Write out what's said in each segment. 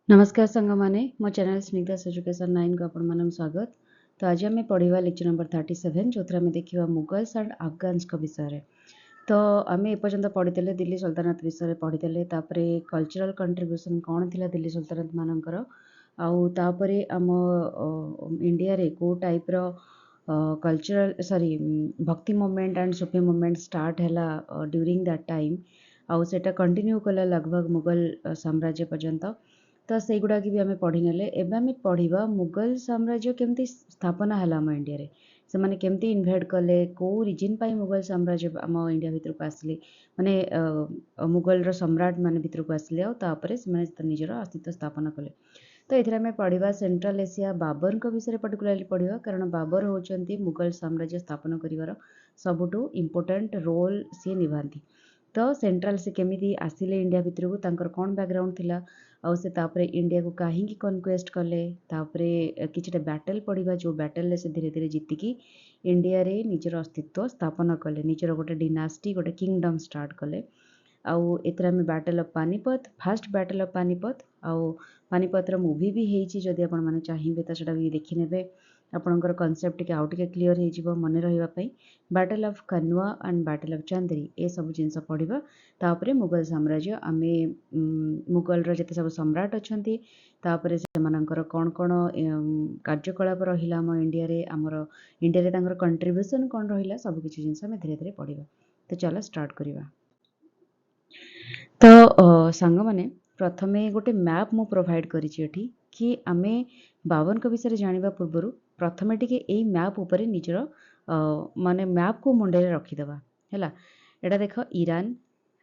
नमस्कार सांगमाने मो channel स्निग्धास education 9 को आपण मानम स्वागत। तो आज आम पढ़ा लेक्चर नंबर 37 जो आम देखा मुगल्स एंड अफगान्स को विषय रे। तो आम एपर्यंत पढ़ीते दिल्ली सल्तनत विषय पढ़ीते कल्चरल कंट्रीब्यूशन कौन थी दिल्ली सल्तनत मानकर आउे आम इंडिया रे को टाइप रो कल्चरल सॉरी भक्ति movement and Sufi movement start है ड्यूरिंग दैट टाइम आउ सेटा कंटिन्यू कला लगभग मुगल साम्राज्य पर्यंत। तो से गुड़ा भी आम पढ़ी नेले एबे आम पढ़ा मुगल साम्राज्य केमती स्थापना है आम इंडिया रे से माने केमती इन्वेड कले को रिजन पाई मुगल साम्राज्य आम इंडिया भितर को आसले माने मुगल रो सम्राट माने भितर को आसले आउे से निजर अस्तित्व स्थापन कले। तो ये आम पढ़ा सेंट्रल एशिया बाबर विषय पर्टिकुलाली पढ़ा कारण बाबर होती मुगल साम्राज्य स्थापन कर सबुठू इम्पोर्टाट रोल सी निभाती। तो सेंट्रल से केमी आसिले इंडिया भितर को तांकर कौन बैकग्राउंड थिला आउ से तापरे इंडिया को कहीं कनक्वेस्ट कले तापरे किछटा बैटल पढ़ा जो बैटल से धीरे धीरे जीतिकी इंडिया रे निजर अस्तित्व स्थापन कले निजर गोटे डिनास्टी गोटे किंगडम स्टार्ट कले। आउ एथरा में battle of Panipat first battle of Panipat आउ पानीपत रो मूवी भी हेची जदि आपण माने चाहिबे त सेटा भी देखि नेबे आपणकर कॉन्सेप्ट के आउ टिके क्लियर हे जिवो मने रहिबा पई। Battle of Khanwa and battle of Chanderi ए सब जिनस पढ़ा तापरे मुगल साम्राज्य आमे मुगल रो जते सब सम्राट अछंती तापरे से मानकर कोन कोन कार्यकलाप रहिला हम इंडिया रे हमर इंडिया रे तांकर कंट्रीब्यूशन कोन रहिला सब किछि जिनस हम धीरे धीरे पढ़िबा। तो चलो स्टार्ट करिबा। तो सांग माने प्रथमे गोटे मैप मु प्रोवाइड करिछि एठी कि आमे बावन को विषय जानिबा पूर्वरु प्रथमे टिके एई मैप ऊपर निजर माने मैप को मुंडे रखिदबा हैला। एटा देख ईरान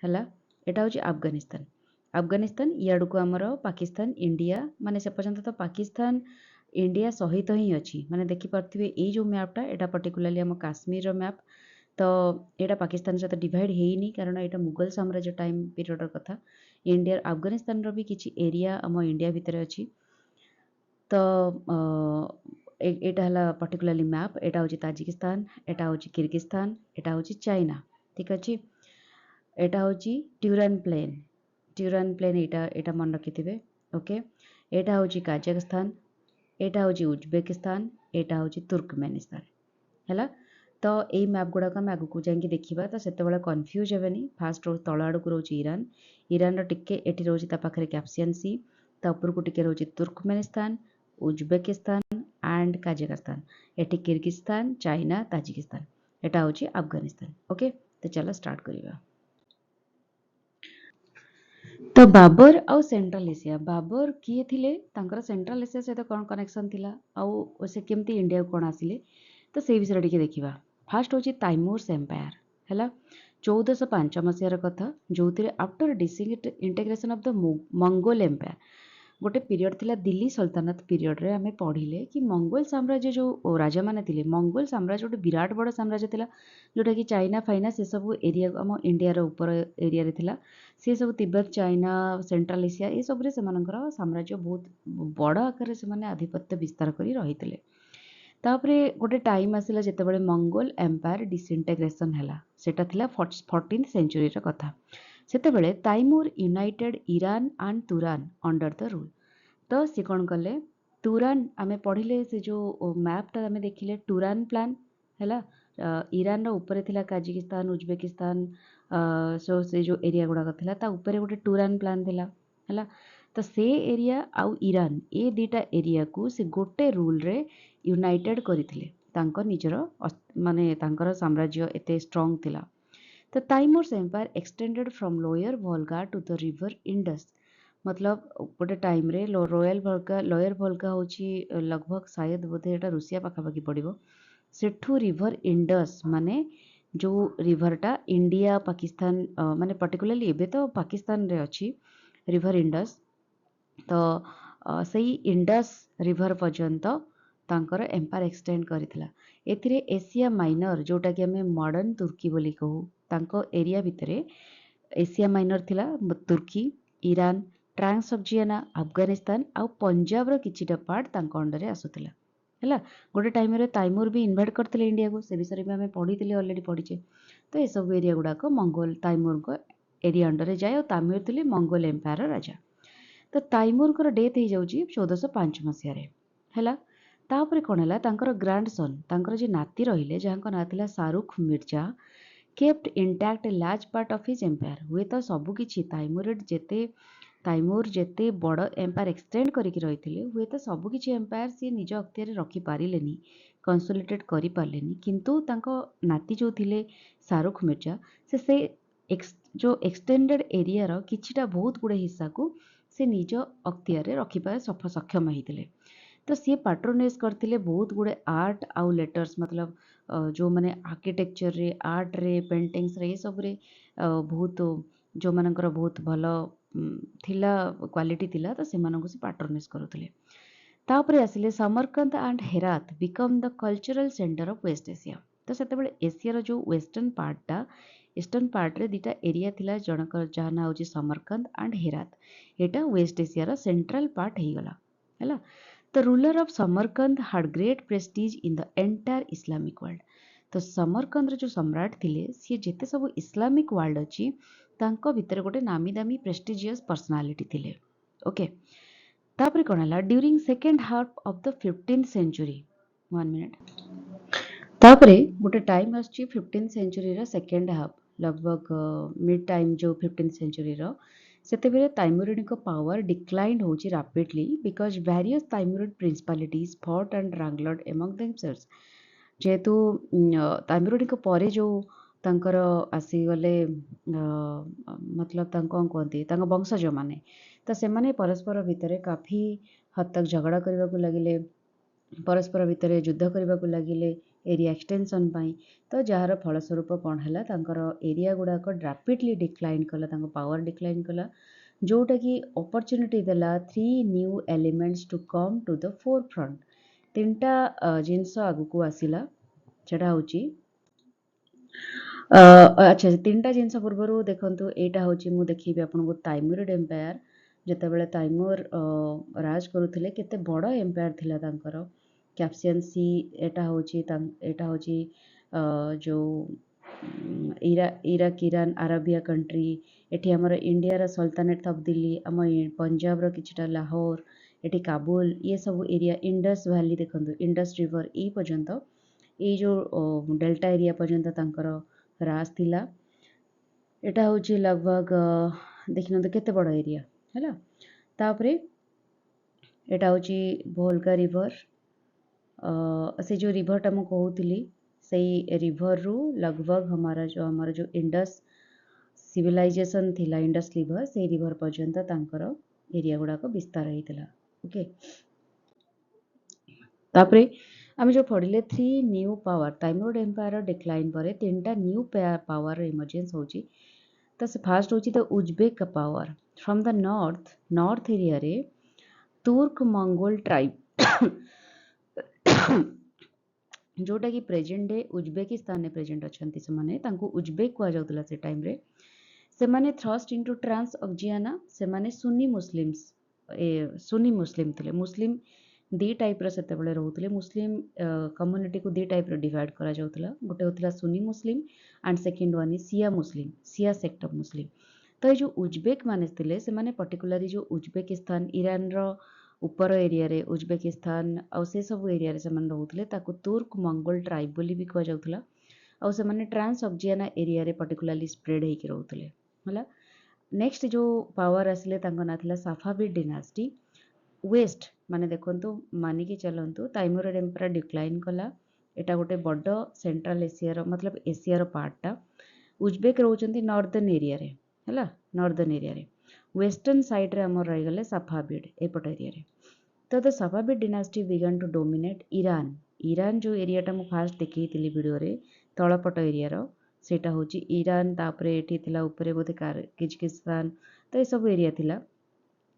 हैला एटा होची अफगानिस्तान अफगानिस्तान इयाडू को आमर पाकिस्तान इंडिया माने से पर्यंत तो पाकिस्तान इंडिया सहित ही अच्छी माने देखि पारथिबे एई जो मैपटा एटा पर्टिकुलाली हम काश्मीर रो मैप। तो यहाँ पाकिस्तान सहित डिवाइड है कारण यहाँ मुगल साम्राज्य टाइम पीरियड कथा इंडिया अफगानिस्तान भी किसी एरिया आम इंडिया भितर अच्छी। तो यहाँ है पर्टिकुलाली मैप यहाँ हूँ ताजिकिस्तान यहाँ हूँ किर्गिस्तान यहाँ हूँ चाइना ठीक अच्छे। यहाँ हूँ ट्यूरान प्लेन यहाँ मन रखि ओके। यहाँ हूँ काजाखस्तान यहाँ हूँ उज्बेकिस्तान यहाँ हूँ तुर्कमेनिस्तान है। तो यही मैप गुड़ाक आम आगू जाकि देखा तो से कन्फ्यूज हेनी फास्ट रो तल आड़ को रोचे ईरान ईरान टिके एटी रोचे पाखे कैप्सियन सी तापर को टिके रोचे तुर्कमेनिस्तान उज्बेकिस्तान एंड काजाखस्तान एटी किर्गिस्तान चाइना ताजिकिस्तान यहाँ हूँ अफगानिस्तान ओके। तो चलो स्टार्ट करिबा। तो बाबर आउ सेंट्रल एशिया बाबर किए थिले तांकर सेंट्रल एशिया सहित कौन कनेक्शन थिला आउ से केमती इंडिया कौन आसिले तो से विषय टिके देखिबा। फास्ट होची तैमूर्स एम्पायर हैला 1405 मसीहार कथा जो after disintegration of the Mongol empire गोटे पीरियड थिला दिल्ली सल्तनत पीरियड रे आमे पढ़िले कि मंगोल साम्राज्य जो राजा माने थिले मंगोल साम्राज्य गोटे विराट बड़ साम्राज्य थिला जोटा कि चाइना फाइना से सब एरिया आम इंडिया रो ऊपर एरिया रे थिला से सब तिब्बत चाइना सेंट्रल एशिया ये सब रे सेमानकर साम्राज्य बहुत बड़ आकार से माने आधिपत्य विस्तार करी रहितले। तापरे गोटे टाइम आसिला जेतेबेले मंगोल एम्पायर डिसइंटीग्रेशन हैला सेटा थिला 14th सेंचुरी रो कथा सेतेबेले Timur united Iran and Turan under the rule. तो सी कौन कले तुरान आमे पढ़िले से जो मैपटा आमे देखिले तुरान प्लान हैला ईरान रो ऊपर थिला काजाकिस्तान उज्बेकिस्तान सो से जो एरिया गुड़ा थिला ता ऊपर गोटे तुरान प्लान थिला हैला। तो से एरिया आउ ईरान ए दीटा एरिया को से गोटे रूल रे यूनाइटेड करथिले तांकर निजर माने तांकर साम्राज्य एते स्ट्रांग थिला। तो Timur's empire extended from lower Volga to the river Indus मतलब गोटे टाइम रे लोअर वोल्गा होची लगभग शायद बोधे एटा रूसिया पाखापाखि पड़िबो सेठू रिवर इंडस माने जो रिवरटा इंडिया पाकिस्तान माने पर्टिकुलरली एबे तो पाकिस्तान रे अच्छी रिवर इंडस। तो सही इंडस रिवर पर्यंत तांकर एम्पायर एक्सटेंड करथिला एथिरे एशिया माइनर जोटा कि हमें मॉडर्न तुर्की बोली कहू तांको एरिया भितरे एशिया माइनर थिला तुर्की ईरान ट्रांससब्जियाना अफगानिस्तान आउ पंजाब रो किछिटा पार्ट तांको अंडर रे आसुथिला हैला। गोटे टाइम रे तैमूर भी इन्वाइट करथिले इंडिया को से विषय में हमें पढ़ीथिले ऑलरेडी पढ़ीचे। तो ये सब एरिया गुडा को मंगोल तैमूर को एरिया अंडर रे जाए और तैमूर थिले मंगोल एम्पायर राजा। ତ ତାଇମୁରଙ୍କର ଡେଥ୍ ହେଇଯାଉଛି 1405 ମସିହାରେ ହେଲା। ତାପରେ କ'ଣ ହେଲା, ତାଙ୍କର ଗ୍ରାଣ୍ଡସନ୍, ତାଙ୍କର ଯେ ନାତି ରହିଲେ ଯାହାଙ୍କ ନାଁ ଥିଲା Shahrukh Mirza, kept intact A large part of his empire. ହୁଏତ ସବୁକିଛି ତାଇମୁର ଯେତେ ବଡ଼ ଏମ୍ପାୟାର ଏକ୍ସଟେଣ୍ଡ କରିକି ରହିଥିଲେ, ହୁଏତ ସବୁକିଛି ଏମ୍ପାୟାର ସିଏ ନିଜ ଅକ୍ତିଆରରେ ରଖିପାରିଲେନି, କନସୋଲିଡେଟ୍ କରିପାରିଲେନି, କିନ୍ତୁ ତାଙ୍କ ନାତି ଯେଉଁ ଥିଲେ ଶାହରୁଖ ମିର୍ଜା, ସେ ଯେଉଁ ଏକ୍ସଟେଣ୍ଡେଡ୍ ଏରିଆର କିଛିଟା ବହୁତ ଗୁଡ଼େ ହିସ୍ସାକୁ ସେ ନିଜ ଅକ୍ତିଆରରେ ରଖିବାରେ ସକ୍ଷମ ହେଇଥିଲେ। ତ ସିଏ ପାଟ୍ରୋନାଇଜ୍ କରିଥିଲେ ବହୁତ ଗୁଡ଼େ ଆର୍ଟ ଆଉ ଲେଟର୍ସ, ମତଲବ ଯେଉଁମାନେ ଆର୍କିଟେକ୍ଚରରେ, ଆର୍ଟରେ, ପେଣ୍ଟିଂସରେ, ଏସବୁରେ ବହୁତ ଯେଉଁମାନଙ୍କର ବହୁତ ଭଲ ଥିଲା, କ୍ୱାଲିଟି ଥିଲା, ତ ସେମାନଙ୍କୁ ସେ ପାଟ୍ରୋନାଇଜ୍ କରୁଥିଲେ। ତାପରେ ଆସିଲେ Samarkand and Herat become the cultural centre of West Asia. ତ ସେତେବେଳେ ଏସିଆର ଯେଉଁ ଇଷ୍ଟର୍ଣ୍ଣ ପାର୍ଟରେ ଦୁଇଟା ଏରିଆ ଥିଲା, ଜଣଙ୍କର ଯାହା ନାଁ ହେଉଛି ସମରକନ୍ଦ ଆଣ୍ଡ ହେରାତ। ଏଇଟା ୱେଷ୍ଟ ଏସିଆର ସେଣ୍ଟ୍ରାଲ ପାର୍ଟ ହେଇଗଲା ହେଲା। The ruler of Samarkand had great prestige in the entire Islamic world. ତ ସମରକନ୍ଦର ଯେଉଁ ସମ୍ରାଟ ଥିଲେ, ସିଏ ଯେତେ ସବୁ ଇସଲାମିକ ୱାର୍ଲଡ ଅଛି ତାଙ୍କ ଭିତରେ ଗୋଟେ ନାମୀ ଦାମୀ ପ୍ରେଷ୍ଟିଜିୟସ୍ ପର୍ସନାଲିଟି ଥିଲେ। ଓକେ, ତାପରେ କ'ଣ ହେଲା, during second half of the 15th century, 1 minute, ତାପରେ ଗୋଟେ ଟାଇମ୍ ଆସୁଛି 15th ସେଞ୍ଚୁରୀର ସେକେଣ୍ଡ ହାଫ୍, ଲଗଭଗ ମିଡ୍ ଟାଇମ୍ ଯେଉଁ 15th ସେଞ୍ଚୁରୀର, ସେତେବେଳେ ତାଇମୁରିଡଙ୍କ ପାୱାର ଡିକ୍ଲାଇନ୍ ହେଉଛି rapidly, because various Timurid principalities fought and wrangled among themselves. ଯେହେତୁ ତାଇମୁରିଡଙ୍କ ପରେ ଯେଉଁ ତାଙ୍କର ଆସିଗଲେ, ମତଲବ ତାଙ୍କୁ କ'ଣ କୁହନ୍ତି, ତାଙ୍କ ବଂଶଜମାନେ, ତ ସେମାନେ ପରସ୍ପର ଭିତରେ କାଫି ହଦ ତକ୍ ଝଗଡ଼ା କରିବାକୁ ଲାଗିଲେ, ପରସ୍ପର ଭିତରେ ଯୁଦ୍ଧ କରିବାକୁ ଲାଗିଲେ ଏରିଆ ଏକ୍ସଟେନସନ୍ ପାଇଁ। ତ ଯାହାର ଫଳସ୍ୱରୂପ କ'ଣ ହେଲା, ତାଙ୍କର ଏରିଆ ଗୁଡ଼ାକ ରାପିଡଲି ଡିକ୍ଲାଇନ୍ କଲା, ତାଙ୍କ ପାୱାର ଡିକ୍ଲାଇନ୍ କଲା, ଯେଉଁଟାକି ଅପରଚ୍ୟୁନିଟି ଦେଲା 3 new elements to come to the forefront. 3ଟା ଜିନିଷ ଆଗକୁ ଆସିଲା, ସେଟା ହେଉଛି ଆଚ୍ଛା, 3ଟା ଜିନିଷ ପୂର୍ବରୁ ଦେଖନ୍ତୁ, ଏଇଟା ହେଉଛି, ମୁଁ ଦେଖେଇବି ଆପଣଙ୍କୁ ତାଇମୁରିଡ ଏମ୍ପାୟାର ଯେତେବେଳେ ତାଇମୁର ରାଜ କରୁଥିଲେ, କେତେ ବଡ଼ ଏମ୍ପାୟାର ଥିଲା ତାଙ୍କର। କ୍ୟାପ୍ସିଆନ୍ ସି, ଏଇଟା ହେଉଛି ଯେଉଁ ଇରାକ, ଇରାନ, ଆରବିଆ କଣ୍ଟ୍ରି, ଏଠି ଆମର ଇଣ୍ଡିଆର ସଲତାନେଟ ଅଫ୍ ଦିଲ୍ଲୀ, ଆମ ପଞ୍ଜାବର କିଛିଟା ଲାହୋର, ଏଠି କାବୁଲ, ଇଏ ସବୁ ଏରିଆ, ଇଣ୍ଡସ୍ ଭ୍ୟାଲି ଦେଖନ୍ତୁ, ଇଣ୍ଡସ୍ ରିଭର, ଏଇ ପର୍ଯ୍ୟନ୍ତ, ଏଇ ଯେଉଁ ଡେଲ୍ଟା ଏରିଆ ପର୍ଯ୍ୟନ୍ତ ତାଙ୍କର ରାଜ ଥିଲା। ଏଟା ହେଉଛି ଲଗଭଗ ଦେଖିନିଅନ୍ତୁ କେତେ ବଡ଼ ଏରିଆ ହେଲା। ତାପରେ ଏଟା ହେଉଛି ଭୋଲଗା ରିଭର, ସେ ଯେଉଁ ରିଭରଟା ମୁଁ କହୁଥିଲି, ସେଇ ରିଭରରୁ ଲଗଭଗ ଆମର ଯେଉଁ ଇଣ୍ଡସ୍ ସିଭିଲାଇଜେସନ୍ ଥିଲା, ଇଣ୍ଡସ୍ ରିଭର, ସେଇ ରିଭର ପର୍ଯ୍ୟନ୍ତ ତାଙ୍କର ଏରିଆ ଗୁଡ଼ାକ ବିସ୍ତାର ହେଇଥିଲା। ଓକେ, ତାପରେ ଆମେ ଯେଉଁ ପଢ଼ିଲେ 3 ନ୍ୟୁ ପାୱାର, ତାଇମୁରିଡ ଏମ୍ପାୟାର ଡିକ୍ଲାଇନ୍ ପରେ 3ଟା ନ୍ୟୁ ପାୱାର ଇମର୍ଜେନ୍ସ ହେଉଛି। ତ ସେ ଫାଷ୍ଟ ହେଉଛି ଦ Uzbek power from the north ଏରିଆରେ ତୁର୍କ ମଙ୍ଗୋଲ ଟ୍ରାଇବ୍, ଯେଉଁଟାକି ପ୍ରେଜେଣ୍ଟ ଡେ ଉଜବେକିସ୍ତାନରେ ପ୍ରେଜେଣ୍ଟ ଅଛନ୍ତି, ସେମାନେ ତାଙ୍କୁ ଉଜବେକ କୁହାଯାଉଥିଲା ସେ ଟାଇମ୍ରେ। ସେମାନେ ଥ୍ରଷ୍ଟ ଇଣ୍ଟୁ ଟ୍ରାନ୍ସ ଅକ୍ଜିଆନା, ସେମାନେ ସୁନି ମୁସଲିମ ଥିଲେ। ମୁସଲିମ ଦି ଟାଇପ୍ର ସେତେବେଳେ ରହୁଥିଲେ। ମୁସଲିମ କମ୍ୟୁନିଟିକୁ ଦି ଟାଇପ୍ର ଡିଭାଇଡ୍ କରାଯାଉଥିଲା, ଗୋଟେ ହେଉଥିଲା Sunni Muslim and second one is Shia Muslim, Shia sect of Muslim. ତ ଏଇ ଯେଉଁ ଉଜବେକ ମାନେ ଥିଲେ, ସେମାନେ ପର୍ଟିକୁଲାରି ଯେଉଁ ଉଜବେକିସ୍ତାନ, ଇରାନର ଉପର ଏରିଆରେ ଉଜବେକିସ୍ତାନ ଆଉ ସେସବୁ ଏରିଆରେ ସେମାନେ ରହୁଥିଲେ, ତାକୁ ତୁର୍କ ମଙ୍ଗୋଲ ଟ୍ରାଇବ୍ ବୋଲି ବି କୁହାଯାଉଥିଲା। ଆଉ ସେମାନେ ଟ୍ରାନ୍ସ ଅକ୍ଜିଆନା ଏରିଆରେ ପର୍ଟିକୁଲାରଲି ସ୍ପ୍ରେଡ୍ ହେଇକି ରହୁଥିଲେ ହେଲା। ନେକ୍ସଟ ଯେଉଁ ପାୱାର ଆସିଲେ, ତାଙ୍କ ନାଁ ଥିଲା ସାଫାଭିଡ ଡିନାଷ୍ଟି। ୱେଷ୍ଟ ମାନେ ଦେଖନ୍ତୁ, ମାନିକି ଚାଲନ୍ତୁ, ତାଇମୁରିଡ ଏମ୍ପାୟାର ଡିକ୍ଲାଇନ୍ କଲା, ଏଟା ଗୋଟେ ବଡ଼ ସେଣ୍ଟ୍ରାଲ ଏସିଆର, ମତଲବ ଏସିଆର ପାର୍ଟଟା। ଉଜବେକ ରହୁଛନ୍ତି ନର୍ଦର୍ନ ଏରିଆରେ ହେଲା, ନର୍ଦର୍ନ ଏରିଆରେ। ୱେଷ୍ଟର୍ଣ୍ଣ ସାଇଡ୍ରେ ଆମର ରହିଗଲେ ସାଫାଭିଡ, ଏପଟ ଏରିଆରେ। ତ the Safavid dynasty began to dominate Iran. Iran ଯେଉଁ ଏରିଆଟା ମୁଁ ଫାଷ୍ଟ ଦେଖେଇଥିଲି ଭିଡ଼ିଓରେ, ତଳପଟ ଏରିଆର, ସେଇଟା ହେଉଛି ଇରାନ। ତାପରେ ଏଠି ଥିଲା ଉପରେ ବୋଧେ କିଜକିସ୍ତାନ, ତ ଏସବୁ ଏରିଆ ଥିଲା।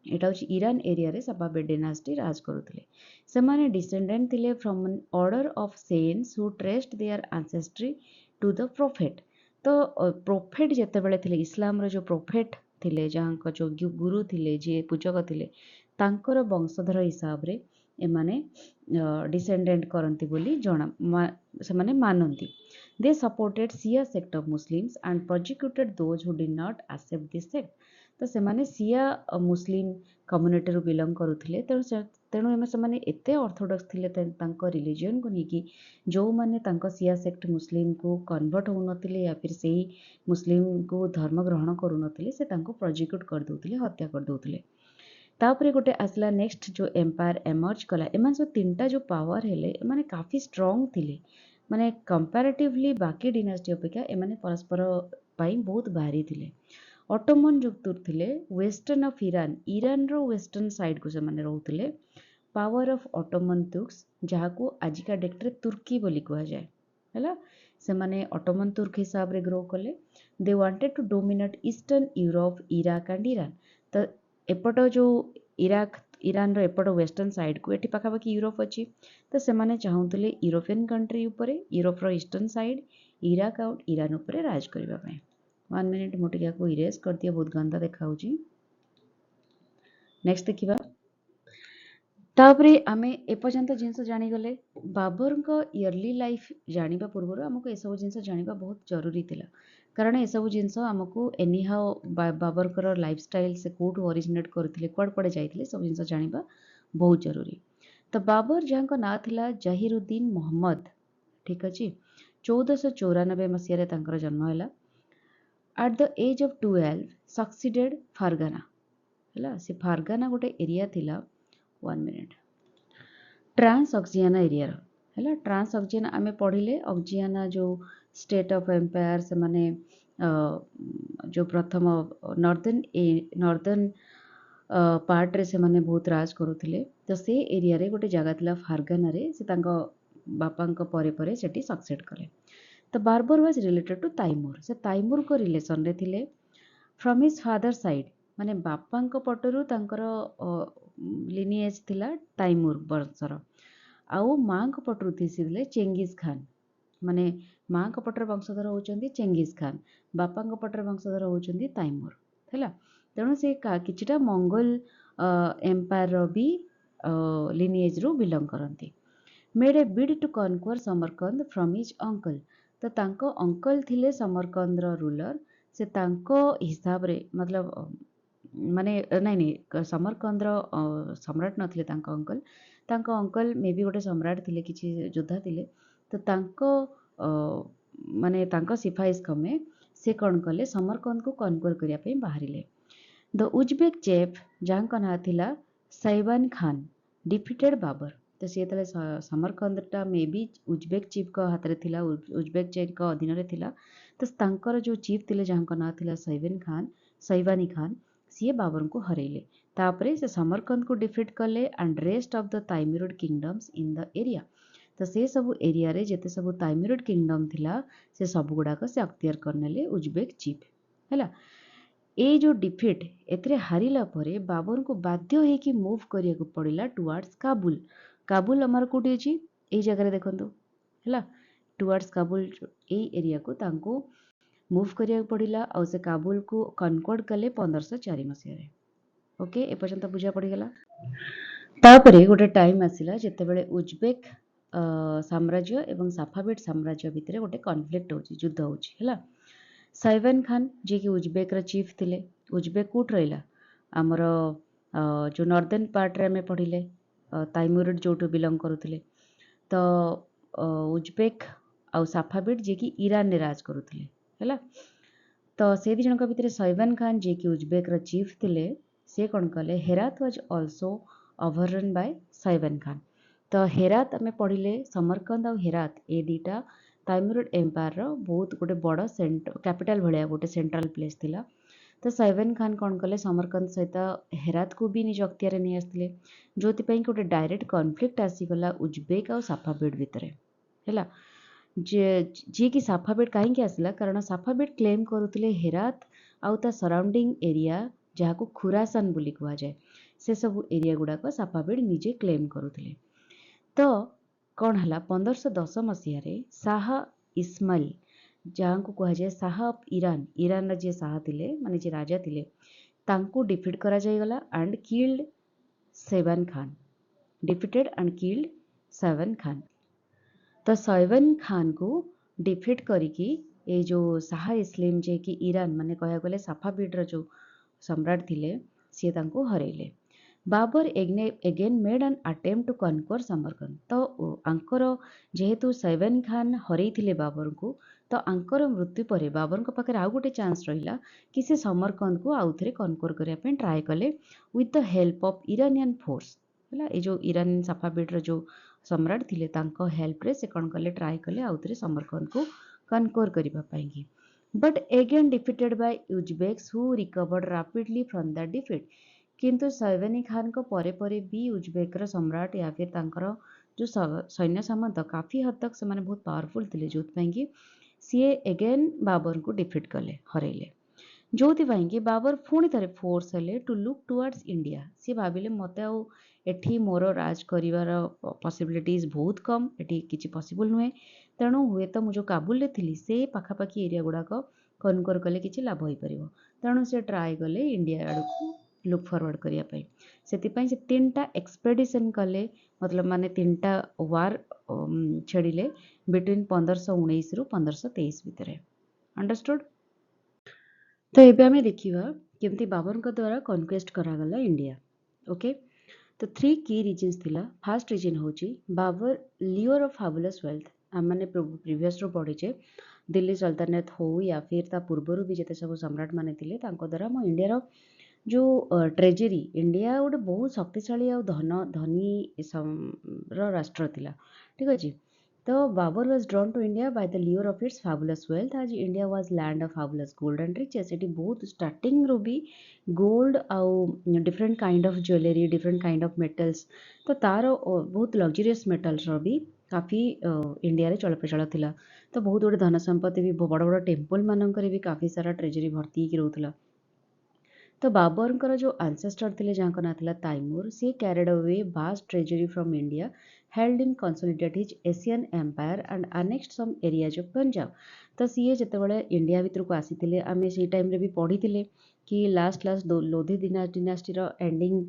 ଏଟା ହେଉଛି ଇରାନ ଏରିଆରେ ସାଫାଭିଡ ଡିନାଷ୍ଟି ରାଜ କରୁଥିଲେ। ସେମାନେ ଡିସେଣ୍ଡେଣ୍ଟ ଥିଲେ from an order of saints who traced their ancestry to the prophet. ତ ପ୍ରୋଫେଟ୍ ଯେତେବେଳେ ଥିଲେ, ଇସଲାମର ଯେଉଁ ପ୍ରୋଫେଟ୍ ଥିଲେ, ଯାହାଙ୍କ ଯେଉଁ ଗୁରୁ ଥିଲେ, ଯିଏ ପୂଜକ ଥିଲେ, ତାଙ୍କର ବଂଶଧର ହିସାବରେ ଏମାନେ ଡିସେଣ୍ଡେଣ୍ଟ କରନ୍ତି ବୋଲି ସେମାନେ ମାନନ୍ତି। They supported Shia sect of Muslims and persecuted those who did not accept this sect. ତ ସେମାନେ ସିଆ ମୁସଲିମ୍ କମ୍ୟୁନିଟିରୁ ବିଲଙ୍ଗ କରୁଥିଲେ। ତେଣୁ ସେମାନେ ଏତେ ଅର୍ଥୋଡକ୍ସ ଥିଲେ ତାଙ୍କ ରିଲିଜିଅନକୁ ନେଇକି, ଯେଉଁମାନେ ତାଙ୍କ ସିଆ ସେକ୍ଟ ମୁସଲିମକୁ କନଭର୍ଟ ହେଉନଥିଲେ ୟା ଫିର୍ ସେଇ ମୁସଲିମକୁ ଧର୍ମ ଗ୍ରହଣ କରୁନଥିଲେ, ସେ ତାଙ୍କୁ ପ୍ରୋଜିକ୍ୟୁଟ୍ କରିଦେଉଥିଲେ, ହତ୍ୟା କରିଦେଉଥିଲେ। ତାପରେ ଗୋଟେ ଆସିଲା ନେକ୍ସଟ ଯେଉଁ ଏମ୍ପାୟାର ଏମର୍ଜ କଲା। ଏମାନେ ସବୁ ତିନିଟା ଯେଉଁ ପାୱାର ହେଲେ, ଏମାନେ କାଫି ଷ୍ଟ୍ରଙ୍ଗ ଥିଲେ, ମାନେ କମ୍ପାରେଟିଭଲି ବାକି ଡିନାଷ୍ଟି ଅପେକ୍ଷା ଏମାନେ ପରସ୍ପର ପାଇଁ ବହୁତ ଭାରି ଥିଲେ। ଅଟୋମନ ଯେଉଁ ତୁର୍କ ଥିଲେ, ୱେଷ୍ଟର୍ନ ଅଫ୍ ଇରାନର ୱେଷ୍ଟର୍ନ ସାଇଡକୁ ସେମାନେ ରହୁଥିଲେ। ପାୱାର ଅଫ୍ ଅଟୋମନ ତୁର୍କସ୍, ଯାହାକୁ ଆଜିକା ଡେଟ୍ରେ ତୁର୍କୀ ବୋଲି କୁହାଯାଏ, ହେଲା। ସେମାନେ ଅଟୋମନ ତୁର୍କ ହିସାବରେ ଗ୍ରୋ କଲେ। They wanted to dominate eastern Europe, Iraq and Iran. ତ ଏପଟ ଯେଉଁ ଇରାନର ଏପଟ ୱେଷ୍ଟର୍ନ ସାଇଡକୁ, ଏଠି ପାଖାପାଖି ୟୁରୋପ ଅଛି, ତ ସେମାନେ ଚାହୁଁଥିଲେ ୟୁରୋପିଆନ କଣ୍ଟ୍ରି ଉପରେ, ୟୁରୋପର ଇଷ୍ଟର୍ନ ସାଇଡ୍ ଇରାକ ଆଉ ଇରାନ ଉପରେ ରାଜ କରିବା ପାଇଁ। 1 ମିନିଟ୍, ମୁଁ ଟିକେ ୟାକୁ ଇରେଜ୍ କରିଦିଏ, ବହୁତ ଗନ୍ଧା ଦେଖାଉଛି। ନେକ୍ସଟ ଦେଖିବା। ତାପରେ ଆମେ ଏପର୍ଯ୍ୟନ୍ତ ଜିନିଷ ଜାଣିଗଲେ। ବାବରଙ୍କ ଇୟର୍ଲି ଲାଇଫ୍ ଜାଣିବା ପୂର୍ବରୁ ଆମକୁ ଏସବୁ ଜିନିଷ ଜାଣିବା ବହୁତ ଜରୁରୀ ଥିଲା, କାରଣ ଏସବୁ ଜିନିଷ ଆମକୁ ଏନିହାଓ ବାବରଙ୍କର ଲାଇଫଷ୍ଟାଇଲ, ସେ କେଉଁଠୁ ଅରିଜିନେଟ୍ କରିଥିଲେ, କୁଆଡ଼େ ଯାଇଥିଲେ, ସବୁ ଜିନିଷ ଜାଣିବା ବହୁତ ଜରୁରୀ। ତ ବାବର, ଯାହାଙ୍କ ନାଁ ଥିଲା ଜହିରୁଦ୍ଦିନ ମହମ୍ମଦ, ଠିକ୍ ଅଛି, 1494 ମସିହାରେ ତାଙ୍କର ଜନ୍ମ ହେଲା। ଆଟ୍ ଦ ଏଜ୍ ଅଫ୍ 12 ସକ୍ସିଡେଡ୍ ଫାରଗାନା, ହେଲା। ସେ ଫାରଗାନା ଗୋଟେ ଏରିଆ ଥିଲା, 1 ମିନିଟ୍, ଟ୍ରାନ୍ସ ଅକ୍ସିଆନା ଏରିଆର, ହେଲା। ଟ୍ରାନ୍ସ ଅକ୍ସିଆନା ଆମେ ପଢ଼ିଲେ, ଅକ୍ସିଆନା ଯେଉଁ ଷ୍ଟେଟ୍ ଅଫ୍ ଏମ୍ପାୟାର, ସେମାନେ ଯେଉଁ ପ୍ରଥମ ନର୍ଦର୍ନ ପାର୍ଟରେ ସେମାନେ ବହୁତ ରାଜ କରୁଥିଲେ। ତ ସେ ଏରିଆରେ ଗୋଟେ ଜାଗା ଥିଲା ଫାରଗାନାରେ, ସେ ତାଙ୍କ ବାପାଙ୍କ ପରେ ସେଠି ସକ୍ସେଡ୍ କଲେ। ତ ବାର୍ବର ୱାଜ୍ ରିଲେଟେଡ୍ ଟୁ ତାଇମୁର, ସେ ତାଇମୁରଙ୍କ ରିଲେସନରେ ଥିଲେ। ଫ୍ରମ୍ ହିଜ୍ ଫାଦର ସାଇଡ୍, ମାନେ ବାପାଙ୍କ ପଟରୁ ତାଙ୍କର ଲିନିଏଜ୍ ଥିଲା ତାଇମୁର ବଂଶର, ଆଉ ମାଆଙ୍କ ପଟରୁ ଥିଲେ ଚେଙ୍ଗିଜ ଖାନ। ମାନେ ମାଆଙ୍କ ପଟର ବଂଶଧର ହେଉଛନ୍ତି ଚେଙ୍ଗିଜ ଖାନ, ବାପାଙ୍କ ପଟର ବଂଶଧର ହେଉଛନ୍ତି ତାଇମୁର, ହେଲା। ତେଣୁ ସେ କିଛିଟା ମଙ୍ଗୋଲ ଏମ୍ପାୟାରର ବି ଲିନିଏଜ୍ରୁ ବିଲଙ୍ଗ କରନ୍ତି। Made a bid to conquer Samarkand from his uncle. ତ ତାଙ୍କ ଅଙ୍କଲ ଥିଲେ ସମରକନ୍ଦର ରୁଲର। ସେ ତାଙ୍କ ହିସାବରେ, ମତଲବ ମାନେ ନାଇଁ, ସମରକନ୍ଦର ସମ୍ରାଟ ନଥିଲେ ତାଙ୍କ ଅଙ୍କଲ ମେ ବି ଗୋଟେ ସମ୍ରାଟ ଥିଲେ, କିଛି ଯୋଦ୍ଧା ଥିଲେ। ତ ତାଙ୍କ ସିଫାଇସ କମେ ସେ କ'ଣ କଲେ, ସମରକନ୍ଦକୁ କନକ୍ୱର କରିବା ପାଇଁ ବାହାରିଲେ। ଦ ଉଜବେକ୍ ଚେଫ୍, ଯାହାଙ୍କ ନାଁ ଥିଲା ସୈବାନ ଖାନ, ଡିଫିଟେଡ୍ ବାବର। ତ ସେ ଯେତେବେଳେ ସମରକନ୍ଦଟା ମେ ବି ଉଜବେକ୍ ଚିଫ୍ଙ୍କ ହାତରେ ଥିଲା, ଉଜବେକ୍ ଚେଫ୍ଙ୍କ ଅଧୀନରେ ଥିଲା। ତ ତାଙ୍କର ଯେଉଁ ଚିଫ୍ ଥିଲେ, ଯାହାଙ୍କ ନାଁ ଥିଲା ସୈବାନୀ ଖାନ, ସିଏ ବାବରଙ୍କୁ ହରେଇଲେ। ତାପରେ ସେ ସମରକନ୍ଦକୁ ଡିଫିଟ୍ କଲେ and rest of the Timurid kingdoms in the area. ତ ସେ ସବୁ ଏରିଆରେ ଯେତେ ସବୁ ତାଇମିରୁଡ୍ କିଙ୍ଗଡମ୍ ଥିଲା, ସେ ସବୁଗୁଡ଼ାକ ସେ ଅକ୍ତିଆର କରିନେଲେ ଉଜବେକ୍ ଚିଫ୍, ହେଲା। ଏଇ ଯେଉଁ ଡିଫିଟ୍, ଏଥିରେ ହାରିଲା ପରେ ବାବରଙ୍କୁ ବାଧ୍ୟ ହେଇକି ମୁଭ୍ କରିବାକୁ ପଡ଼ିଲା ଟୁୱାର୍ଡସ୍ କାବୁଲ। କାବୁଲ ଆମର କେଉଁଠି ଅଛି, ଏଇ ଜାଗାରେ ଦେଖନ୍ତୁ, ହେଲା। ଟୁୱାର୍ଡସ୍ କାବୁଲ, ଏଇ ଏରିଆକୁ ତାଙ୍କୁ ମୁଭ୍ କରିବାକୁ ପଡ଼ିଲା, ଆଉ ସେ କାବୁଲକୁ କନକ୍ୱର୍ଡ କଲେ 1504 ମସିହାରେ। ଓକେ, ଏପର୍ଯ୍ୟନ୍ତ ବୁଝା ପଡ଼ିଗଲା। ତାପରେ ଗୋଟେ ଟାଇମ୍ ଆସିଲା ଯେତେବେଳେ ଉଜବେକ୍ ସାମ୍ରାଜ୍ୟ ଏବଂ ସାଫାଭିଡ୍ ସାମ୍ରାଜ୍ୟ ଭିତରେ ଗୋଟେ କନଫ୍ଲିକ୍ଟ ହେଉଛି, ଯୁଦ୍ଧ ହେଉଛି, ହେଲା। ସୈବାନ ଖାନ, ଯିଏକି ଉଜବେକ୍ର ଚିଫ୍ ଥିଲେ, ଉଜବେକ୍ କେଉଁଠି ରହିଲା, ଆମର ଯେଉଁ ନର୍ଦର୍ନ ପାର୍ଟରେ ଆମେ ପଢ଼ିଲେ, ତାଇମୁରିଡ୍ ଯେଉଁଠୁ ବିଲଙ୍ଗ କରୁଥିଲେ। ତ ଉଜବେକ୍ ଆଉ ସାଫାଭିଡ୍, ଯିଏକି ଇରାନରେ ରାଜ କରୁଥିଲେ, ହେଲା। ତ ସେ ଦୁଇ ଜଣଙ୍କ ଭିତରେ ସୈବାନ ଖାନ, ଯିଏକି ଉଜବେକ୍ର ଚିଫ୍ ଥିଲେ, ସେ କ'ଣ କଲେ, Herat was also ଓଭରରନ୍ Bai ସୈବାନ Khan. ତ ହେରାତ ଆମେ ପଢ଼ିଲେ, ସମରକନ୍ଦ ଆଉ ହେରାତ, ଏ ଦୁଇଟା ତାଇମୁରିଡ୍ ଏମ୍ପାୟାରର ବହୁତ ଗୋଟେ ବଡ଼ କ୍ୟାପିଟାଲ ଭଳିଆ ଗୋଟେ ସେଣ୍ଟ୍ରାଲ ପ୍ଲେସ୍ ଥିଲା। ତ ସୈବାନ ଖାନ କ'ଣ କଲେ, ସମରକନ୍ଦ ସହିତ ହେରାତକୁ ବି ନିଜ ଅକ୍ତିଆରରେ ନେଇ ଆସିଥିଲେ, ଯେଉଁଥିପାଇଁ କି ଗୋଟେ ଡାଇରେକ୍ଟ କନଫ୍ଲିକ୍ଟ ଆସିଗଲା ଉଜବେକ୍ ଆଉ ସାଫାଭିଡ୍ ଭିତରେ, ହେଲା। ଯିଏକି ସାଫାଭିଡ୍ କାହିଁକି ଆସିଲା, କାରଣ ସାଫାଭିଡ୍ କ୍ଲେମ୍ କରୁଥିଲେ ହେରାତ ଆଉ ତା ସରାଉଣ୍ଡିଂ ଏରିଆ, ଯାହାକୁ ଖୁରାସାନ ବୋଲି କୁହାଯାଏ, ସେସବୁ ଏରିଆ ଗୁଡ଼ାକ ସାଫାଭିଡ୍ ନିଜେ କ୍ଲେମ୍ କରୁଥିଲେ। ତ କ'ଣ ହେଲା, 1510 ମସିହାରେ ଶାହା ଇସମାଇଲ, ଯାହାଙ୍କୁ କୁହାଯାଏ ଶାହା ଅଫ୍ ଇରାନର ଯିଏ ଶାହା ଥିଲେ, ମାନେ ଯିଏ ରାଜା ଥିଲେ, ତାଙ୍କୁ ଡିଫିଟ୍ କରାଯାଇଗଲା and killed Shaibani Khan, defeated and killed Shaibani Khan. ତ ସୈବାନ ଖାନକୁ ଡିଫିଟ୍ କରିକି ଏଇ ଯେଉଁ ଶାହା ଇସଲିମ, ଯିଏକି ଇରାନ, ମାନେ କହିବାକୁ ଗଲେ ସାଫାଭିଡ୍ର ଯେଉଁ सम्राट थिले सी तांको हरेले। Babur again made an attempt to conquer Samarkand. तो आंकर जेहेतु सैयद खान हरई बाबर को, तो आंकर मृत्यु पर बाबर पाखे आउ गोटे चांस रहा कि से समरकंद को आउ थे कनक्वर करने ट्राए कले with the help of Iranian force है। ये जो इरानियन सफाविड जो सम्राट थिले तांको हेल्प रे से कौन कले ट्राए कले आउ थे समरकंद को कनक्वर करने। But again defeated by Uzbeks who recovered rapidly from the defeat. किंतु सैयद खान को परे भी उज्बेकर सम्राट या फिर तांकर जो सैन्य सामंत काफ़ी हद तक से बहुत पावरफुल थे जो कि सी एगेन बाबर को डिफिट कले हरेले। जो कि बाबर पुणी थे फोर्स हेले टू लुक टुवर्ड्स इंडिया। सी भाविले मत एठी मोर राज कर पॉसिबिलिटीज बहुत कम, एठी किछि पॉसिबल नुहे, तेणु हुए तो मुझे काबुल थी से पाखापाखि एरिया गुड़ाक कनकर कले किछि लाभ हो पार, तेणु से ट्राए कले इंडिया आड़ को लुक फरवर्ड करने से 3टा एक्सपेडिशन कले, मतलब माने 3टा वार छेड़िले बिटवीन 1519 रु 1523 भितर। अंडरस्टूड। तो ये आम देखा केमती बाबर द्वारा कनक्वेस्ट करागला इंडिया। ओके, तो 3 की रिजन्स थिला। फास्ट रिजन हूँ बाबर लियोर ऑफ फाबुलस वेल्थ। आम मैंने प्रीवियस रू पढ़ीचे दिल्ली सल्तनत हो या फिर ता पूर्वर भी जिते सब सम्राट माने थिले तांको द्वारा आम इंडिया जो ट्रेजेरी, इंडिया गोटे बहुत शक्तिशाली और धनी राष्ट्र थिला। ठीक अच्छे। तो Babur was drawn to India by the lure of its fabulous wealth as India was land of fabulous gold and riches. ये बहुत स्टार्टिंग रू भी गोल्ड आउ different kind of jewellery, different kind of metals, तो तार बहुत लग्जरीयस मेटल्स भी काफ़ी इंडिया रे चल प्रचल थिला। तो बहुत गुड़े धन संपत्ति भी बड़ बड़ टेम्पल मानकर भी काफ़ी सारा ट्रेजेरी भर्ती रोला। तो बाबर जो आंसेस्टर थे जहाँ ना था तैमूर, सी carried away vast treasury from India helped in consolidate his Asian empire and annexed some areas of Punjab. तो सी जिते इंडिया भितर को आसी आम से टाइम भी पढ़ी कि लास्ट लोधी डिनास्टी एंडिंग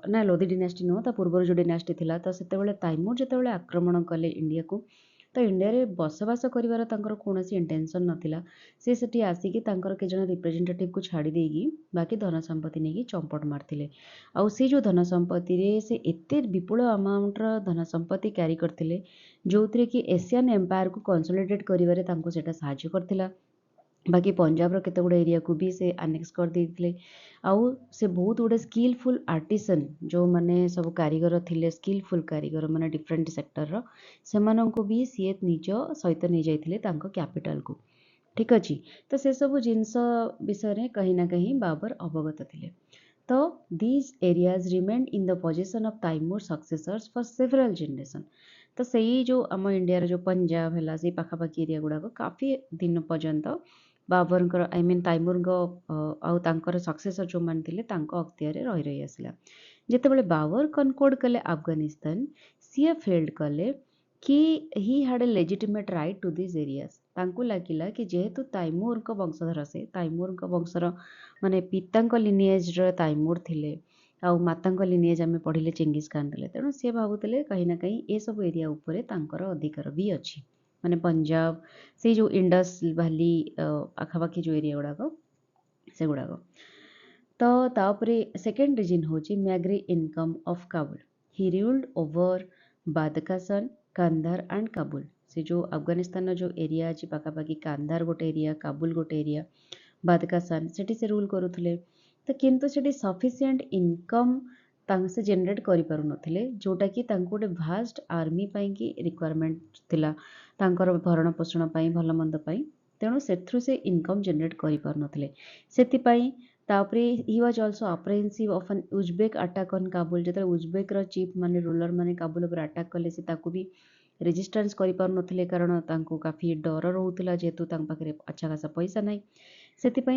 ना लोधी डिनास्टी नुह पूर्व जो डिनास्टी था तो से तैमूर जो आक्रमण कले इंडिया को, तो इंडिया रे बसवास करिवार तांकर कोनोसी इंटेंशन नथिला। से सेठी आसिकी तांकर के जन रिप्रेजेंटेटिव को छाड़ी देगी बाकी धन संपत्ति नहीं चंपट मारथिले। आउ से जो धन संपत्ति रे से एते विपुल अमाउंट र धन संपत्ति कैरी करथिले जोथरे कि एशियन एम्पायर को कंसोलिडेट करिवारे तांको सेटा सहाय्य करथिला। बाकी पंजाब रो केते गुड़े एरिया को भी से आनेक्स कर देथिले। आउ से बहुत गुड़े स्किलफुल आर्टिसन जो माने सब कारीगर थिले, स्किलफुल कारीगर माने डिफरेंट सेक्टर रो सेमानंको भी सी निज सहित नहीं जाइथिले तांको कैपिटल को। ठीक अच्छे। तो से सब जिनस विषय में कहीं ना कहीं बाबर अवगत थे। तो these areas remain in the position of Timur successors for several generation. तो सही जो आम इंडिया जो पंजाब है से पाखापाखि एरिया गुड़ाक काफ़ी दिन पर्यंत बाबर आई मीन तैमूर आउर सक्सेसर जो मैंने अख्तियार रही रही आसला। जितेबाला बाबर कनकोड कले अफगानिस्तान, सी फेल्ड कले कि he had a legitimate right to this areas. तांको लगिला कि जेहेतु तैमूर वंशधर से तैमूर वंशर माने पिता लिनिएज तैमूर थिले आउ माता लिनिएज आम पढ़िले चेंगिस खान थे, तेणु सी भावुले कहीं ना कहीं ये सब एरिया उपरे तांकर अधिकार भी अच्छी, माने पंजाब से जो इंडस वैली आखापाखि जो एरिया गुड़ाक से गुड़ाक। तो तापरे सेकेंड रीजन हूँ meagre income of Kabul. He ruled over Badakhshan, Kandahar and Kabul. से जो अफगानिस्तान जो एरिया अच्छी पाखापाखि कांधार गोटे एरिया, काबुल गोटे एरिया, बादकासन से रूल करुले। तो किंतु से सफिशिएंट इनकम से जेनेट करें जोटा कि गोटे भास्ट आर्मी की रिक्वायरमेंट थिला तांकर भरण पोषण भल मंद तेणु से इनकम जेनेट करें से he was also apprehensive of an Uzbek attack on Kabul. जो उज्बेक चीफ माने रूलर माने काबुल पर अटैक कले से भी रेजिस्टेंस करें कारण काफ़ी डर रोला जेहेतु पाखे अच्छा खासा पैसा ना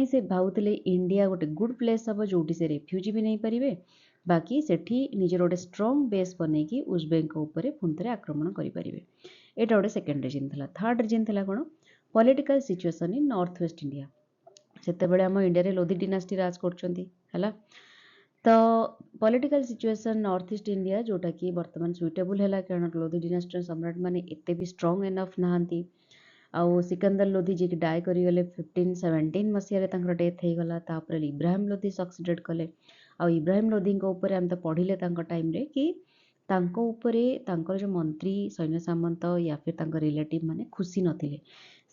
से भावुले इंडिया गोटे गुड प्लेस हम जोटी से रेफ्यूजी भी नहीं पारे बाकी सेठी निजर गोटे स्ट्रंग बेस बनईकी उज्बेक उपर पुणी थे आक्रमण करेंगे। यहाँ गोटे सेकेंड रिजन था। थर्ड रिजन था कौन political situation in north west India. सेतेबेले आम इंडिया रे लोधी डिनास्टी राज करछंती हला। तो political situation north east India जोटा कि वर्तमान सुइटेबल है कारण लोधी डिनास्टी सम्राट माने एते भी स्ट्रॉन्ग एनफ नहांती आउ सिकंदर लोधी जी डाए करिगले 1517 मसीह तांकर डेथ होगला। तापर इब्राहिम लोधी सक्सीडेड कले। आ इब्राहिम लोधी ऊपर आम तो पढ़िले टाइम रे कि तांको उपरे तांकर जो मंत्री सैन्य सामंत या फिर तांकर रिलेटिव माने खुशी नथिले।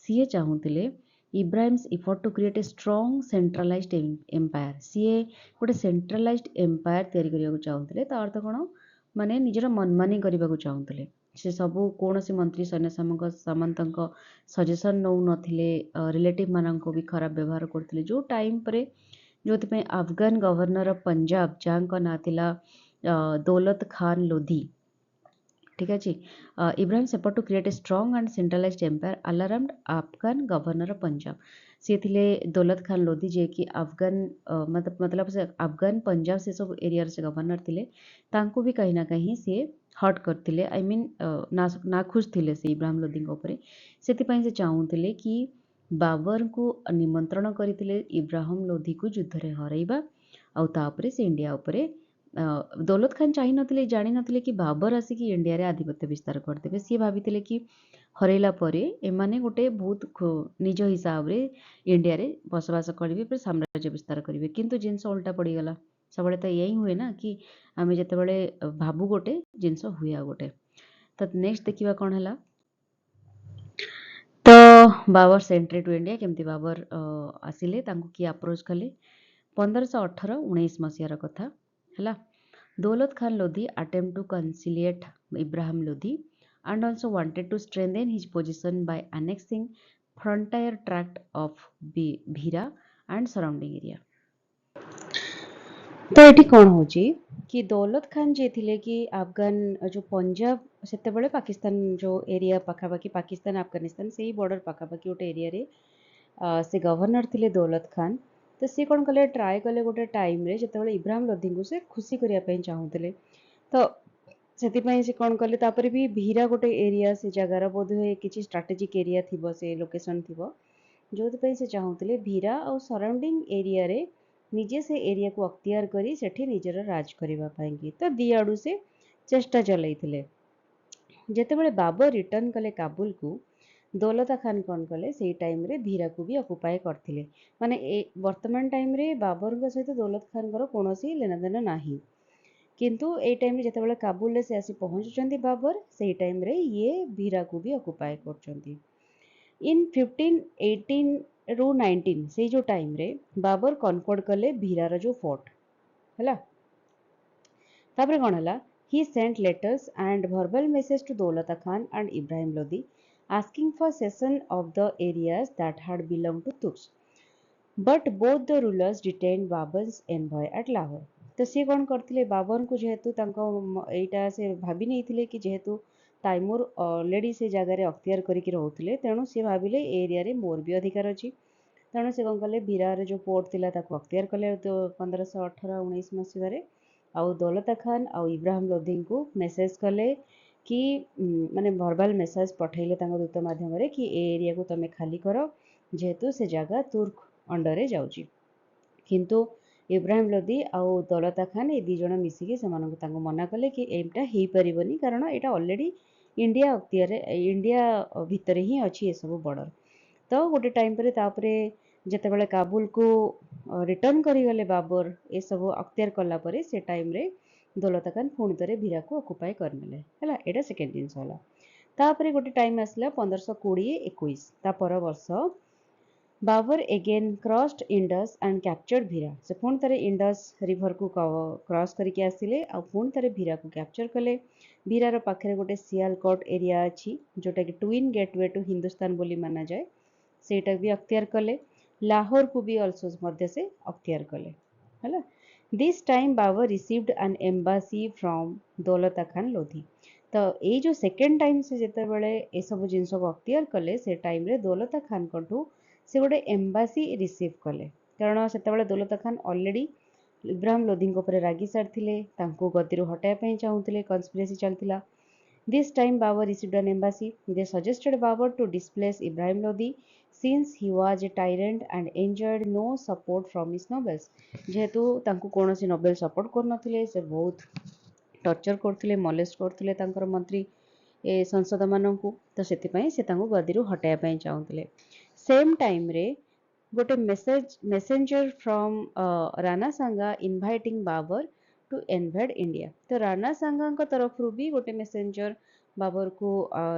सीए चाहूतिले Ibrahim's effort to create a strong centralised empire. सीए गोटे सेंट्रलाइज्ड एम्पायर तैयारी करिया चाहूतिले। ता अर्थ कोन माने निजर मनमानी करने चाहूतिले। से सबू कौन सी मंत्री सैन्य सामंत सजेसन नौ नथिले। रिलेटिव मानक भी खराब व्यवहार करथिले। जो टाइम पर जो अफगान गवर्नर ऑफ पंजाब जहाँ ना थिला दौलत खान लोधी। ठीक अच्छे। इब्राहिम सेपट to create a strong and centralised empire alarmed Afghan governor of Punjab. सी थिले दौलत खान लोधी जे कि अफगान मतलब से अफगान पंजाब से सब एरिया से गवर्नर थिले। तांको भी कहीं ना कहीं सी हट करते आई मीन नाखुश थे से इब्राहिम लोधी ऊपर। से से चाहूले कि बाबर को निमंत्रण करते इब्राहिम लोधी को युद्ध में हरइबा आउे से इंडिया उपरे दौलत खान चाह नथिले जानी नथिले कि बाबर आसिक इंडिया रे आधिपत्य विस्तार करदेवे। सी भाभी कि हरैला परे एमाने गोटे बहुत निज हिसाब रे इंडिया रे बसवास करेंगे फिर साम्राज्य विस्तार करेंगे। किंतु जिनस उल्टा पड़गला। सब तो यही हुए ना कि आम जिते भावु गोटे जिनस हुए आ गोटे। तो नेक्स्ट देखा कौन है तो बाबर एंट्री टू इंडिया केमती बाबर आसिले किए अप्रोच कले 1518-19 मसीहार कथा है। दौलत Khan Lodhi attempt to conciliate Ibrahim Lodi and also wanted to strengthen his position by annexing frontier tract of Bhira and surrounding area। तो ये कौन हो कि दौलत खान जी थे कि अफगान जो पंजाब से पाकिस्तान जो एरिया पखापाखि पाकिस्तान अफगानिस्तान से ही बॉर्डर पखापाखि गोटे एरिया रे से गवर्नर थे दौलत खान। तो सी कौन कले ट्राए कले गोटे टाइम रे जिते इब्राहिम लोधी को से खुशी करने चाहूले। तो से कौन कले तापर भी भीरा गोटे एरिया से जगार बोध हुए किसी स्ट्राटेजिक एरिया थी से लोकेशन थी जो से चाहूले भीरा और सराउंडिंग एरिया रे निजे से एरिया को अख्तियार करी सेठी निजर राज करने। तो दी आड़ू से चेष्टा चलते जिते बाबर रिटर्न कले काबुल को दौलता खान कौन कले से टाइम रे भीरा को भी अकुपाए करथिले। माने वर्तमान टाइम रे बाबर सहित दौलत खान कौन लेना देना नाही। किंतु ए टाइम रे जिते काबुल से आसी पहुंचुचंती बाबर से टाइम रे ये भीरा को भी अकुपाए करचंती। इन 1518 रू 19 से जो टाइम रे बाबर कनकर्ड कले भीरार जो फोर्ट है। तापर कौन है he sent letters and verbal message to Daulat Khan and Ibrahim Lodi asking for cession of the areas that had belonged to Turks, but both the rulers detained Babar's envoy at Lahore। तो सी कौन करथिले बाबर को जेहेतु एटा से भाभी नहीं थिले कि जेहेतु तैमूर ऑलरेडी से जगह अख्तियार करके रोते तेणु सी भाविले एरिया रे मोर भी अधिकार अच्छी। तेणु से कौन कले भीरार जो पोर्ट थिला ताको अख्तियार कले 1518-19 मसीह। आउ दौलता खान आउ इब्राहिम लोधी को मेसेज कले कि माने वर्बल मेसेज पठेले दूत माध्यम कि ए एरिया को तमें खाली कर जेहेतु से जगह तुर्क अंडर जाऊँगी। किंतु इब्राहिम लोधी आउ दौलता खान ये दिज मिसिकी से मना कले कि एमटा हो पारबनी कारण यहाँ ऑलरेडी इंडिया अख्तियार इंडिया भितर ही अच्छी ये सब बॉर्डर। तो गोटे टाइम पर तापरे जितेबाला काबुल को रिटर्न करिगले बाबर ये सब अख्तियार कलापर से टाइम रे दौलता खान पुणी थे भीरा को अकुपाए करने है। यहाँ सेकेंड जिनस है। तापर गोटे टाइम आसला 1520-21 ता पर वर्ष Babur again crossed Indus and captured Bhera. से पुणी थे इंडस रिवर को क्रॉस करके आसिले आ पुणी थे भीरा को कैप्चर कले। भीरार पाखे गोटे सियालकोट एरिया अच्छी जोटा कि ट्विन गेटवे टू हिंदुस्तान बोली माना जाए सेटा भी अख्तियार कले। लाहौर को भी अल्सो मध्य से अख्तियार कले है। This time Babur received an embassy from Daulat Khan Lodi. तो ये जो सेकेंड टाइम से जिते बड़े ये सब जिनस को अख्तियार कले से टाइम रे दौलता खान को से गोटे एम्बासी रिसीव कले कारण से दौलता खान ऑलरेडी इब्राहिम लोधी रागी सारी गद्दी हटाया चाहूले कन्स्पिरेसी चलता। This time Babur received an embassy. They suggested Babur to displace Ibrahim Lodi since he was a tyrant and enjoyed no support from his nobles। जेहेतु तांको कौनसी नोबेल सपोर्ट कर नथिले से बहुत टर्चर करथिले मॉलेस्ट करथिले तांकर मंत्री ए संसद माननकु तो सेतिपई से तांको गदिरु हटाया पई चाहुथिले सेम टाइम रे गोटे messenger from Rana Sanga inviting Babur to invade India तो राणा सांगा तरफ भी गोटे मेसेंजर बाबर को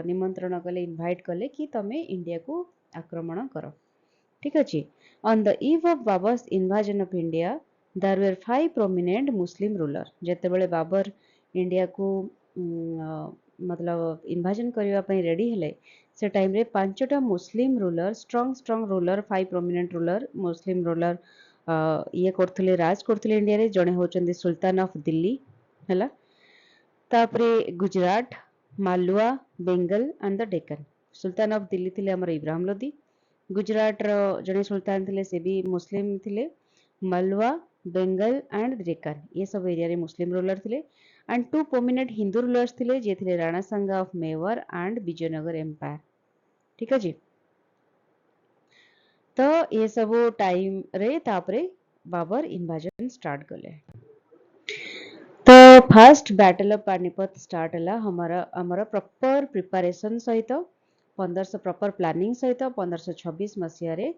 निमंत्रण कले इनवाइट कले कि तमे इंडिया को आक्रमण कर ठीक अच्छे on the eve of Babur's invasion of India there were 5 prominent Muslim ruler जेतेबेले बाबर इंडिया को मतलब इन्वाजन करने ପାଇଁ रेडी हेले से टाइम रे पांचटा Muslim ruler strong ruler 5 prominent ruler Muslim ruler ये करथले राज करथले इंडिया रे जणे होचंदी सुल्तान ऑफ दिल्ली हैला तापरे Gujarat Malwa Bengal and the Deccan Sultan of Delhi थिले हमर इब्राहिम लोदी गुजरात रो जणे सुल्तान थिले से भी मुस्लिम थिले मालवा बेंगल एंड डेक्कन ये सब एरिया रे मुस्लिम रूलर थिले एंड 2 प्रोमिनेंट हिंदू रूलर्स थिले जे थिले Rana Sanga of Mewar and Vijayanagar empire ठीक अछि तो ये सब टाइम रे तापरे बाबर इन्वाजन स्टार्ट कले तो first battle of Panipat start हला हमारा प्रॉपर प्रिपरेशन सहित 1500 प्रॉपर प्लानिंग सहित 1526 मसिया रे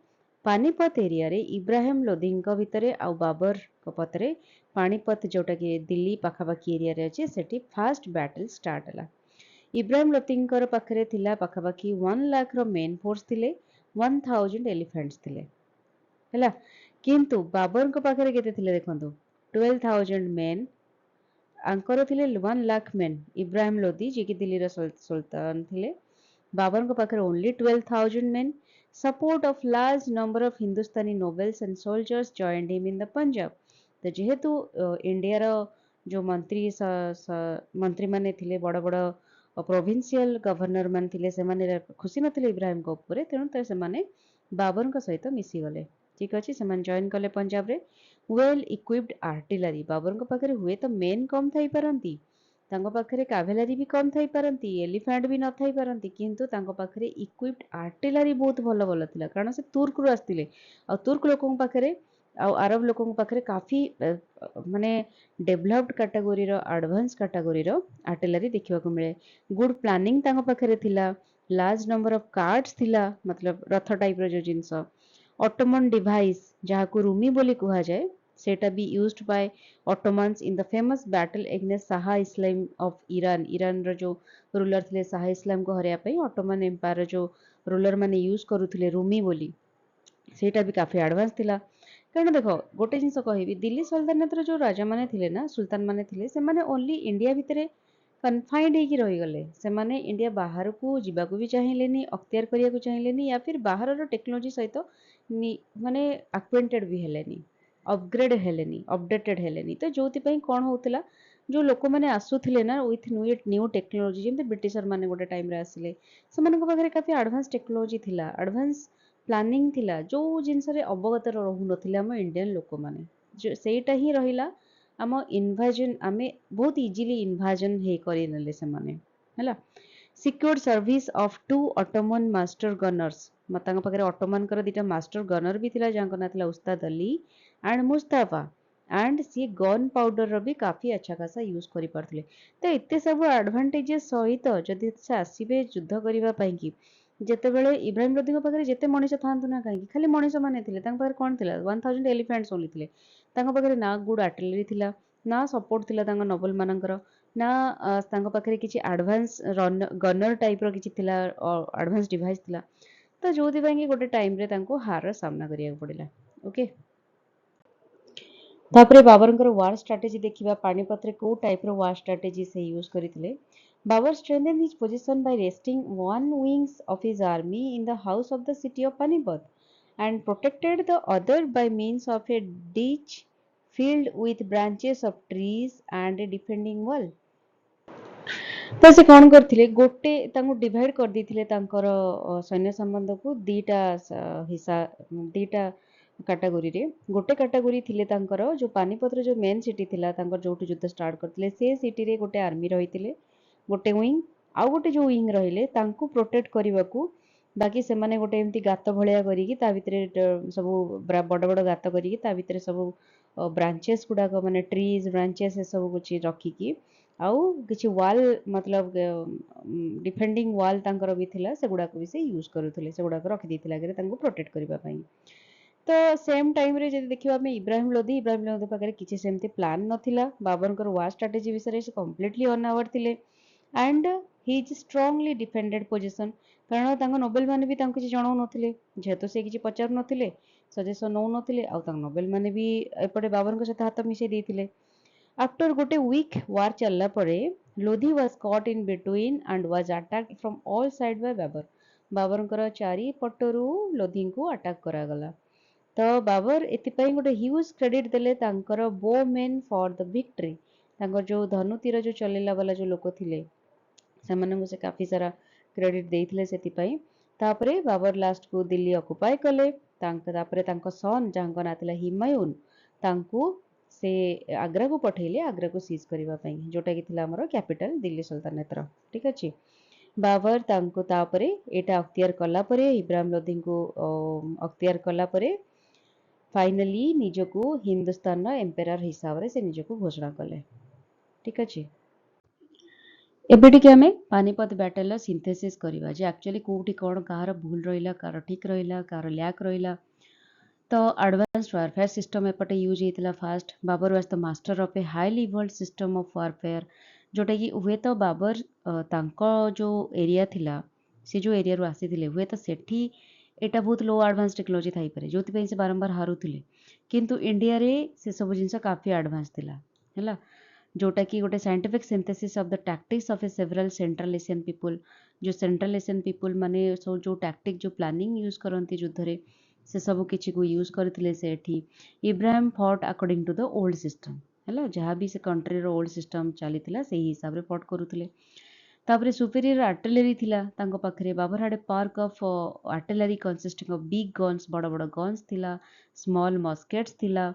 पानीपत एरिया रे इब्राहिम लोदी भितर आउ बाबर पथरे पानीपत जोटा कि दिल्ली पाखापाखी एरिया रे अछि सेठी फर्स्ट बैटल स्टार्ट हला इब्राहिम लोदी पाखरे थिला पाखापाखी 1 लाख रो मेन फोर्स थिले 1000 एलिफेंट्स थिले हैला किंतु बाबर को पाखरे केते थिले देखंतु 12000 मेन आंकर थिले 1 लाख मेन इब्राहिम लोदी जे कि दिल्ली रो सुल्तान थिले बाबर को पाखरे only 12000 main support of large number of Hindustani nobles and soldiers joined him in the Punjab तो जेहेतु इंडिया रो जो मंत्री माने थिले बड़ बड़ प्रोविंशियल गवर्नर मान थिले से माने खुशी नथिले इब्राहिम को ऊपर तेणु तो से माने बाबर को सहित मिसी गले ठीक अछि से माने जॉइन कले पंजाब रे वेल इक्विप्ड आर्टिलरी बाबर को पाखरे हुए तो मेन कम थाई परंती तांको पाखरे कावेलरी भी कम थाई परंती एलिफेंट भी न थाई परंती किंतु तांको पाखरे इक्विप्ड आर्टिलरी बहुत भलो भलो थिला कारण से तुर्क रु आस्तिले आ तुर्क लोकन पाखरे आ अरब लोकन पाखरे काफी माने डेवलप्ड कैटेगरी रो एडवांस कैटेगरी रो आर्टिलरी देखिबा को मिले गुड प्लानिंग तांको पाखरे थिला लार्ज नंबर ऑफ कार्ड्स थिला मतलब रथ टाइप रो जो जिंस ऑटोमन डिवाइस जहाँ को रूमी बोली कहा जाए सेटा be used by Ottomans in the famous battle against Shah Islam of Iran Iran रो जो रूलर थिले शाह इस्लाम को हरिया पई ऑटोमन एम्पायर रो जो रूलर माने यूज करूथिले रूमी बोली सेटा भी काफी एडवांस थिला कारण देखो गोटे जिंस कहबी दिल्ली सल्तनत रो जो राजा माने थिले ना सुल्तान माने थिले से माने ओनली इंडिया भितरे कन्फाइंड होगी रही गले से माने इंडिया बाहर को जीवा को भी चाहिए अख्तियार करिया को चाहिए या फिर बाहर रो टेक्नोलॉजी सहित माने एक्वेंटेड भी हेलेनी अपग्रेड हेलेनी अपडेटेड हेलेनी तो जोथि पई कोन होतला जो लोक माने आसुथिले ना विथ न्यू टेक्नोलॉजी जेंते ब्रिटिशर माने गोटे टाइम रे आसिले से माने को पाखरे काफी एडवांस टेक्नोलॉजी थिला एडवांस प्लानिंग थिला जो जिंस रे अवगत रहु नथिले हम इंडियन लोक माने जो सेटा ही रहिला आम इनभाजन आमे बहुत इजीली इनभाजन हे करि नले से माने हैला secured service of 2 Ottoman master gunners मतांग पाखरे ऑटोमन कर दिटा मास्टर गनर भी थिला जांको ना थिला Ustad Ali and Mustafa and सी गन पाउडर रो भी काफी अच्छा खासा यूज करि परथले तो एते सब एडवांटेजेस सहित जदि से आसीबे युद्ध करिवा पई की जेतेबेले इब्राहिम लोदी पाखरे जेते मनीष थांतु ना काई खाली मनीष माने थिले तांग पाखरे कोन थिला 1000 एलिफेंट्स ओनली थिले तांग पाखरे ना गुड आर्टिलरी थिला ना सपोर्ट थिला तांग नोबल मानकर ना तांग पाखरे किछि एडवांस गनर टाइप रो किछि थिला एडवांस डिवाइस थिला तो जोथि पई कि गोटे टाइम रे तांको हार सामना करिया पड़िला ओके तापरे बाबरଙ୍କର वार स्ट्रेटजी देखिबा पानीपत रे को टाइप रो वार स्ट्रेटजी से यूज करिथिले Babur strengthened his position by resting one wings of his army in the house of the city of Panipat and protected the other by means of a ditch filled with branches of trees and a defending wall तो से कौन करथिले गोटे तांको divide कर दिथिले तांकर सैन्य संबंध को दीटा हिस्सा दीटा कैटेगरी रे गोटे कैटेगरी थिले तांकर जो पानीपत रे जो मेन सिटी थिला तांकर जोटु युद्ध स्टार्ट करथिले से सिटी रे गोटे आर्मी रहिथिले गोटे विंग आउ गोटे जो विंग रहिले तांको प्रोटेक्ट करबाकू बाकी से माने गोटे एमती गात भलिया करिकी ता भितरे सब बड़ बड़ गात करिकी ता भितरे सब ब्रांचेस गुडा माने ट्रीज ब्रांचेस सब कुछ रखिकी आउ किछि वाल मतलब डिफेंडिंग वाल तांकर भी थिला सेगुडाको भी से यूज करूथिले सेगुडाको रखि देथिला गरे तांको प्रोटेक्ट करबा पई। तो सेम टाइम रे जदि देखिबा ଆମେ ଇବ୍ରାହିମ ଲୋଧି ପାଖରେ କିଛି ସେମିତି ପ୍ଲାନ୍ ନଥିଲା ବାବରଙ୍କର ୱାର ଷ୍ଟ୍ରାଟେଜି ବିଷୟରେ ସେ କମ୍ପ୍ଲିଟଲି ଅନଆୱାର ଥିଲେ and he is strongly defended position କାରଣ ତାଙ୍କ ନୋବେଲ ମାନେ ବି ତାଙ୍କୁ କିଛି ଜଣାଉ ନଥିଲେ ଯେହେତୁ ସେ କିଛି ପଚାରୁ ନଥିଲେ ସଜେସନ୍ ନଉ ନଥିଲେ ଆଉ ତାଙ୍କ ନୋବେଲ ମାନେ ବି ଏପଟେ ବାବରଙ୍କ ସହିତ ହାତ ମିଶେଇ ଦେଇଥିଲେ ଆଫ୍ଟର ଗୋଟେ ୱିକ୍ ୱାର ଚାଲିଲା ପରେ Lodi was cut in between and was attacked from all side by Babur ବାବରଙ୍କର ଚାରିପଟରୁ ଲୋଧିଙ୍କୁ ଆଟାକ୍ କରାଗଲା ତ ବାବର ଏଥିପାଇଁ ଗୋଟେ ହ୍ୟୁଜ୍ କ୍ରେଡିଟ୍ ଦେଲେ ତାଙ୍କର ବୋ ମେନ୍ ଫର୍ ଦ ଭିକ୍ଟ୍ରି ତାଙ୍କର ଯୋଉ ଧନୁ ତୀର ଯୋଉ ଚଲେଇଲା ବାଲା ଯୋଉ ଲୋକ ଥିଲେ ସେମାନଙ୍କୁ ସେ କାଫି ସାରା କ୍ରେଡିଟ୍ ଦେଇଥିଲେ ସେଥିପାଇଁ ତାପରେ ବାବର ଲାଷ୍ଟକୁ ଦିଲ୍ଲୀ ଅକୁପାଏ କଲେ ତାପରେ ତାଙ୍କ ସନ୍ ଯାହାଙ୍କ ନାଁ ଥିଲା ହିମାୟୁନ୍ ତାଙ୍କୁ ସେ ଆଗ୍ରାକୁ ପଠେଇଲେ ଆଗ୍ରାକୁ ସିଜ୍ କରିବା ପାଇଁ ଯୋଉଟାକି ଥିଲା ଆମର କ୍ୟାପିଟାଲ ଦିଲ୍ଲୀ ସୁଲତାନେତର ଠିକ୍ ଅଛି ବାବର ତାଙ୍କୁ ତାପରେ ଏଇଟା ଅକ୍ତିଆର କଲା ପରେ ଇବ୍ରାହିମ ଲୋଧିଙ୍କୁ ଅକ୍ତିଆର କଲା ପରେ फाइनाली निजको हिंदुस्तान एम्पेरर हिसाब से निजको घोषणा कले ठीक अच्छे एबे टिके आमे पानीपत बैटल सिंथेसिस करवा जे एक्चुअली कोठी कोन कहार भूल रहिला कार ठीक रहिला कार लैक रहिला तो एडवांस्ड वारफेयर सिस्टम एपटे यूज होता first Babur was the master of a highly evolved system of warfare जोटा कि हुए तो बाबर तांको जो एरिया थिला से जो एरिया रो आसी हुए तो सेठी एटा बहुत लो एडवांस टेक्नोलोजी थाई पारे जोथि से बारंबार हारुथिले किंतु इंडिया रे से सब जिनस काफी एडवांस थिला हैला जोटा कि गोटे scientific synthesis of the tactics of A several central Asian people जो सेंट्रल एशियन पीपल माने सब जो टैक्टिक जो प्लानिंग यूज करती युद्ध रे से सब किसी को यूज करथिले से एठी Ibrahim fought according to the old system हैला जहाँ भी से कंट्री रो ओल्ड सिस्टम चलीथिला सेही हिसाब रे फॉट करूथिले तापरे सुपीरियर आर्टिलरी थिला तांको पाखरे बाबर हाड park of artillery consisting of big guns बड़ बड़ गन्स थिला स्मॉल मस्केट्स थिला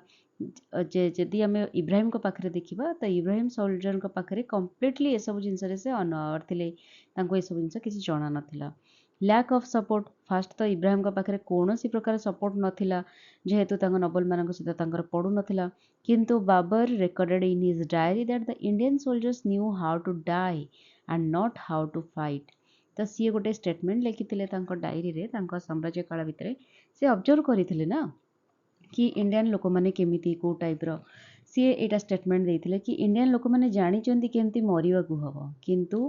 जदि आम इब्राहिम को पाखरे देखिबा तो इब्राहिम सोल्जर को पाखरे कंप्लीटली ए सब जिनस रे से अनअवेयर थिले तांको ए सब जिनस किछि जणा नथिला लैक ऑफ सपोर्ट फास्ट तो इब्राहिम को पाखरे कोनोसी प्रकार सपोर्ट नथिला जेहेतु तांको नोबल मानक सहित तांकर पडु नथिला किंतु Babur recorded in his diary that the Indian soldiers knew how to die and not how to fight तो सी गोटे स्टेटमेंट लिखिथिले तांको डायरी रे तांको साम्राज्य काल भितरे से ऑब्जर्व करिथिले ना कि इंडियन लोक माने केमिति को टाइप रो सी एटा स्टेटमेंट देथिले कि इंडियन लोक माने जानि चंती केमिति मरिबा को हबो किंतु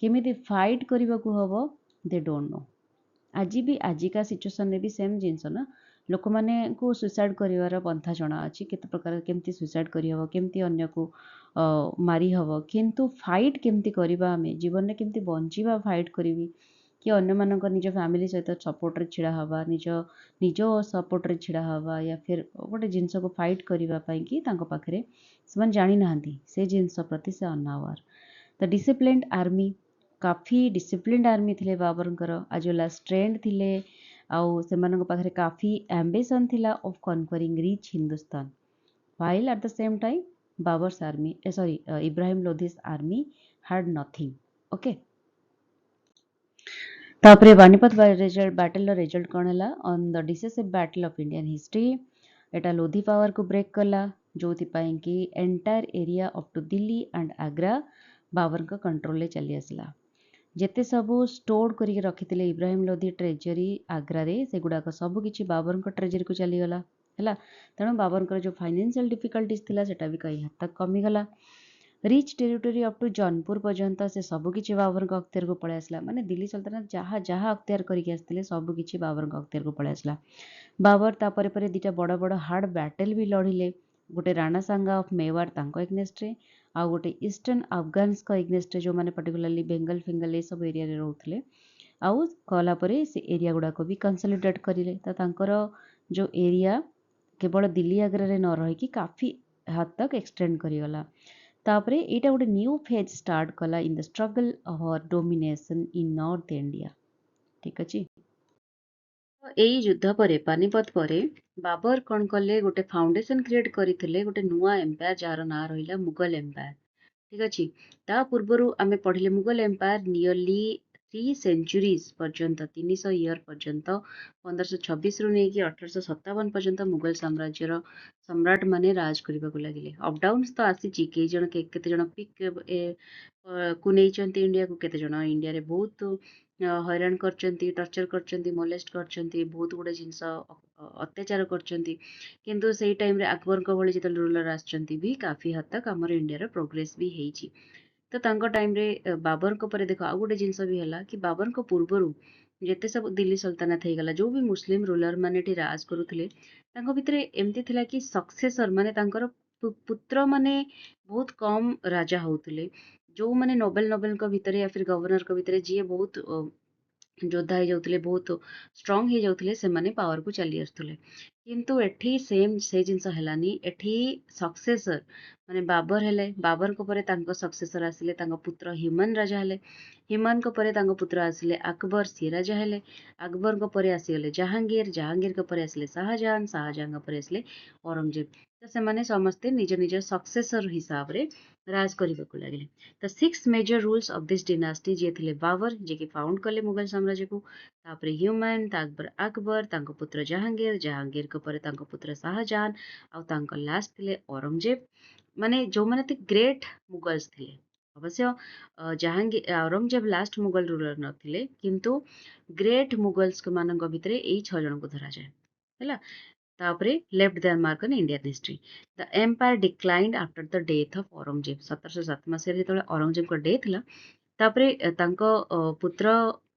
केमिति फाइट करिबा को हबो दे डोंट नो आज भी आजिका सिचुएसन में भी सेम जिनस ना लोक माने को सुसाइड करिवार पंथा जणा अछि केते प्रकार केमिति सुसाइड करि हबो केमिति अन्य को मारी हबो किंतु फाइट केमिति करिबा हमें जीवन में केमिति बंचिबा फाइट करिवि कि अन्य मानक निज फैमिली सहित सपोर्ट रे छिड़ा हवा निज निज सपोर्ट रे छिड़ा हवा या फिर गोटे जिनस को फाइट करिबा पई कि तांको पाखरे समान जानि नाहंती से जिनस प्रति से अनावर द डिसिप्लिन्ड आर्मी काफी डिसिप्लिन्ड आर्मी थिले बाबरଙ୍କର आज वाला स्ट्रेंथ थिले आउ सेमानଙ୍କ पाखरे काफी एम्बिशन थिला of conquering rich Hindustan while at the same time Babur's army Ibrahim Lodhi's army had nothing okay तापरे पानीपत बैटल रिजल्ट कौन है on the decisive battle of Indian history एटा लोधी पावर को ब्रेक कला जो कि entire area up to Delhi and Agra Babur का control ले चली आसला जेते सबू स्टोर करके रखिथिले इब्राहिम लोधी ट्रेजरी आग्रा रे से गुडाक सब किछि बाबर को ट्रेजरी को चली गला हैला तेणु बाबर जो फाइनेंशियल डिफिकल्टीज थिला सेटा भी कहीं हद तक कमी गला rich territory up to Jaunpur पर्यंत से सबकि बाबर अख्तियार को पलि आसला माने दिल्ली सल्तनत जहाँ जहाँ अख्तियार करके आसते सबकि बाबर अख्तियार को पलि आसला बाबर तापर पर दुटा बड़ बड़ हार्ड बैटल भी लड़िले गोटे राणा सांगा ऑफ मेवाड़ तांको एग्नेस्ट रे आ गोटे ईस्टर्न अफगान्स को एग्नेस्ट जो माने पर्टिकुलरली बेंगल फिंगल ये सब एरिया रे रहउथले आउ कला परे से एरिया गुडा को भी कंसोलिडेट करिले त तांकर जो एरिया केवल दिल्ली आग्रा रे न रही कि काफी हद तक एक्सटेंड करिगला तापरे एटा गोटे न्यू फेज स्टार्ट कला in the struggle of domination in north India ठीक अछि एई युद्ध परे पानीपत परे बाबर कौन कले गोटे फाउंडेशन क्रिएट करथिले गोटे नुआ एम्पायर जार ना रहिला मुगल एम्पायर ठीक अछि ता पूर्वरु आमे पढ़िले मुगल एम्पायर नियरली 3 ସେଞ୍ଚୁରିଜ୍ ପର୍ଯ୍ୟନ୍ତ 300 ଇୟର ପର୍ଯ୍ୟନ୍ତ 1526 ରୁ ନେଇକି 1857 ପର୍ଯ୍ୟନ୍ତ ମୁଗଲ ସାମ୍ରାଜ୍ୟର ସମ୍ରାଟ ମାନେ ରାଜ କରିବାକୁ ଲାଗିଲେ। ଅପଡାଉନ୍ସ ତ ଆସିଛି, କେତେ ଜଣ ପିକ୍ କୁ ନେଇଛନ୍ତି ଇଣ୍ଡିଆକୁ, କେତେ ଜଣ ଇଣ୍ଡିଆରେ ବହୁତ ହଇରାଣ କରିଛନ୍ତି, ଟର୍ଚର କରିଛନ୍ତି, ମୋଲେଷ୍ଟ କରିଛନ୍ତି, ବହୁତ ଗୁଡ଼େ ଜିନିଷ ଅତ୍ୟାଚାର କରିଛନ୍ତି। କିନ୍ତୁ ସେଇ ଟାଇମରେ ଆକବରଙ୍କ ଭଳି ଯେତେବେଳେ ରୁଲର ଆସିଛନ୍ତି ବି କାଫି ହଦ ତକ୍ ଆମର ଇଣ୍ଡିଆର ପ୍ରୋଗ୍ରେସ ବି ହେଇଛି। ତ ତାଙ୍କ ଟାଇମରେ ବାବରଙ୍କ ପରେ ଦେଖ ଆଉ ଗୋଟେ ଜିନିଷ ବି ହେଲା କି ବାବରଙ୍କ ପୂର୍ବରୁ ଯେତେ ସବୁ ଦିଲ୍ଲୀ ସଲତାନତ ହେଇଗଲା, ଯୋଉ ବି ମୁସଲିମ ରୁଲର ମାନେ ଏଠି ରାଜ କରୁଥିଲେ, ତାଙ୍କ ଭିତରେ ଏମିତି ଥିଲା କି ସକ୍ସେସର ମାନେ ତାଙ୍କର ପୁତ୍ର ମାନେ ବହୁତ କମ ରାଜା ହଉଥିଲେ। ଯୋଉମାନେ ନୋବେଲଙ୍କ ଭିତରେ या फिर ଗଭର୍ଣ୍ଣରଙ୍କ ଭିତରେ ଯିଏ ବହୁତ ଯୋଦ୍ଧା ହେଇଯାଉଥିଲେ, ବହୁତ ଷ୍ଟ୍ରଙ୍ଗ ହେଇଯାଉଥିଲେ, ସେମାନେ ପାୱାରକୁ ଚାଲି ଆସୁଥିଲେ। କିନ୍ତୁ ଏଠି ସେ ଜିନିଷ ହେଲାନି। ଏଠି ସକ୍ସେସର ମାନେ ବାବର ହେଲେ, ବାବରଙ୍କ ପରେ ତାଙ୍କ ସକ୍ସେସର ଆସିଲେ ତାଙ୍କ ପୁତ୍ର ହ୍ୟୁମାନ ରାଜା ହେଲେ, ହ୍ୟୁମାନଙ୍କ ପରେ ତାଙ୍କ ପୁତ୍ର ଆସିଲେ ଆକବର, ସିଏ ରାଜା ହେଲେ, ଆକବରଙ୍କ ପରେ ଆସିଗଲେ ଜାହାଙ୍ଗୀର, ଜାହାଙ୍ଗୀରଙ୍କ ପରେ ଆସିଲେ ଶାହଜାହାନ, ଶାହଜାହାନଙ୍କ ପରେ ଆସିଲେ ଔରଙ୍ଗଜେବ। ତ ସେମାନେ ସମସ୍ତେ ନିଜ ନିଜ ସକ୍ସେସର ହିସାବରେ ରାଜ କରିବାକୁ ଲାଗିଲେ। ତ 6 ମେଜର ରୁଲ୍ସ ଅଫ ଦିସ୍ ଡିନାଷ୍ଟି ଯିଏ ଥିଲେ ବାବର, ଯିଏକି ଫାଉଣ୍ଡ କଲେ ମୁଗଲ ସାମ୍ରାଜ୍ୟକୁ, ତାପରେ ହ୍ୟୁମାନ, ତାପରେ ଆକବର, ତାଙ୍କ ପୁତ୍ର ଜାହାଙ୍ଗୀର, ଜାହାଙ୍ଗୀରଙ୍କ ପରେ ତାଙ୍କ ପୁତ୍ର ଶାହଜାହାନ, ଆଉ ତାଙ୍କ ଲାଷ୍ଟ ଥିଲେ ଔରଙ୍ଗଜେବ, ମାନେ ଯୋଉମାନେ ଗ୍ରେଟ୍ ମୁଗଲ୍ସ ଥିଲେ। ଅବଶ୍ୟ ଔରଙ୍ଗଜେବ ଲାଷ୍ଟ ମୁଗଲ ରୁଲର ନଥିଲେ, କିନ୍ତୁ ଗ୍ରେଟ୍ ମୁଗଲ୍ସ ମାନଙ୍କ ଭିତରେ ଏଇ 6 ଜଣଙ୍କୁ ଧରାଯାଏ। ହେଲା, ତାପରେ left their mark on Indian history. The empire declined after the death of Aurangzeb. 1707 ମସିହାରେ ଯେତେବେଳେ ଔରଙ୍ଗଜେବଙ୍କ ଡେଥ୍ ହେଲା, ତାପରେ ତାଙ୍କ ପୁତ୍ର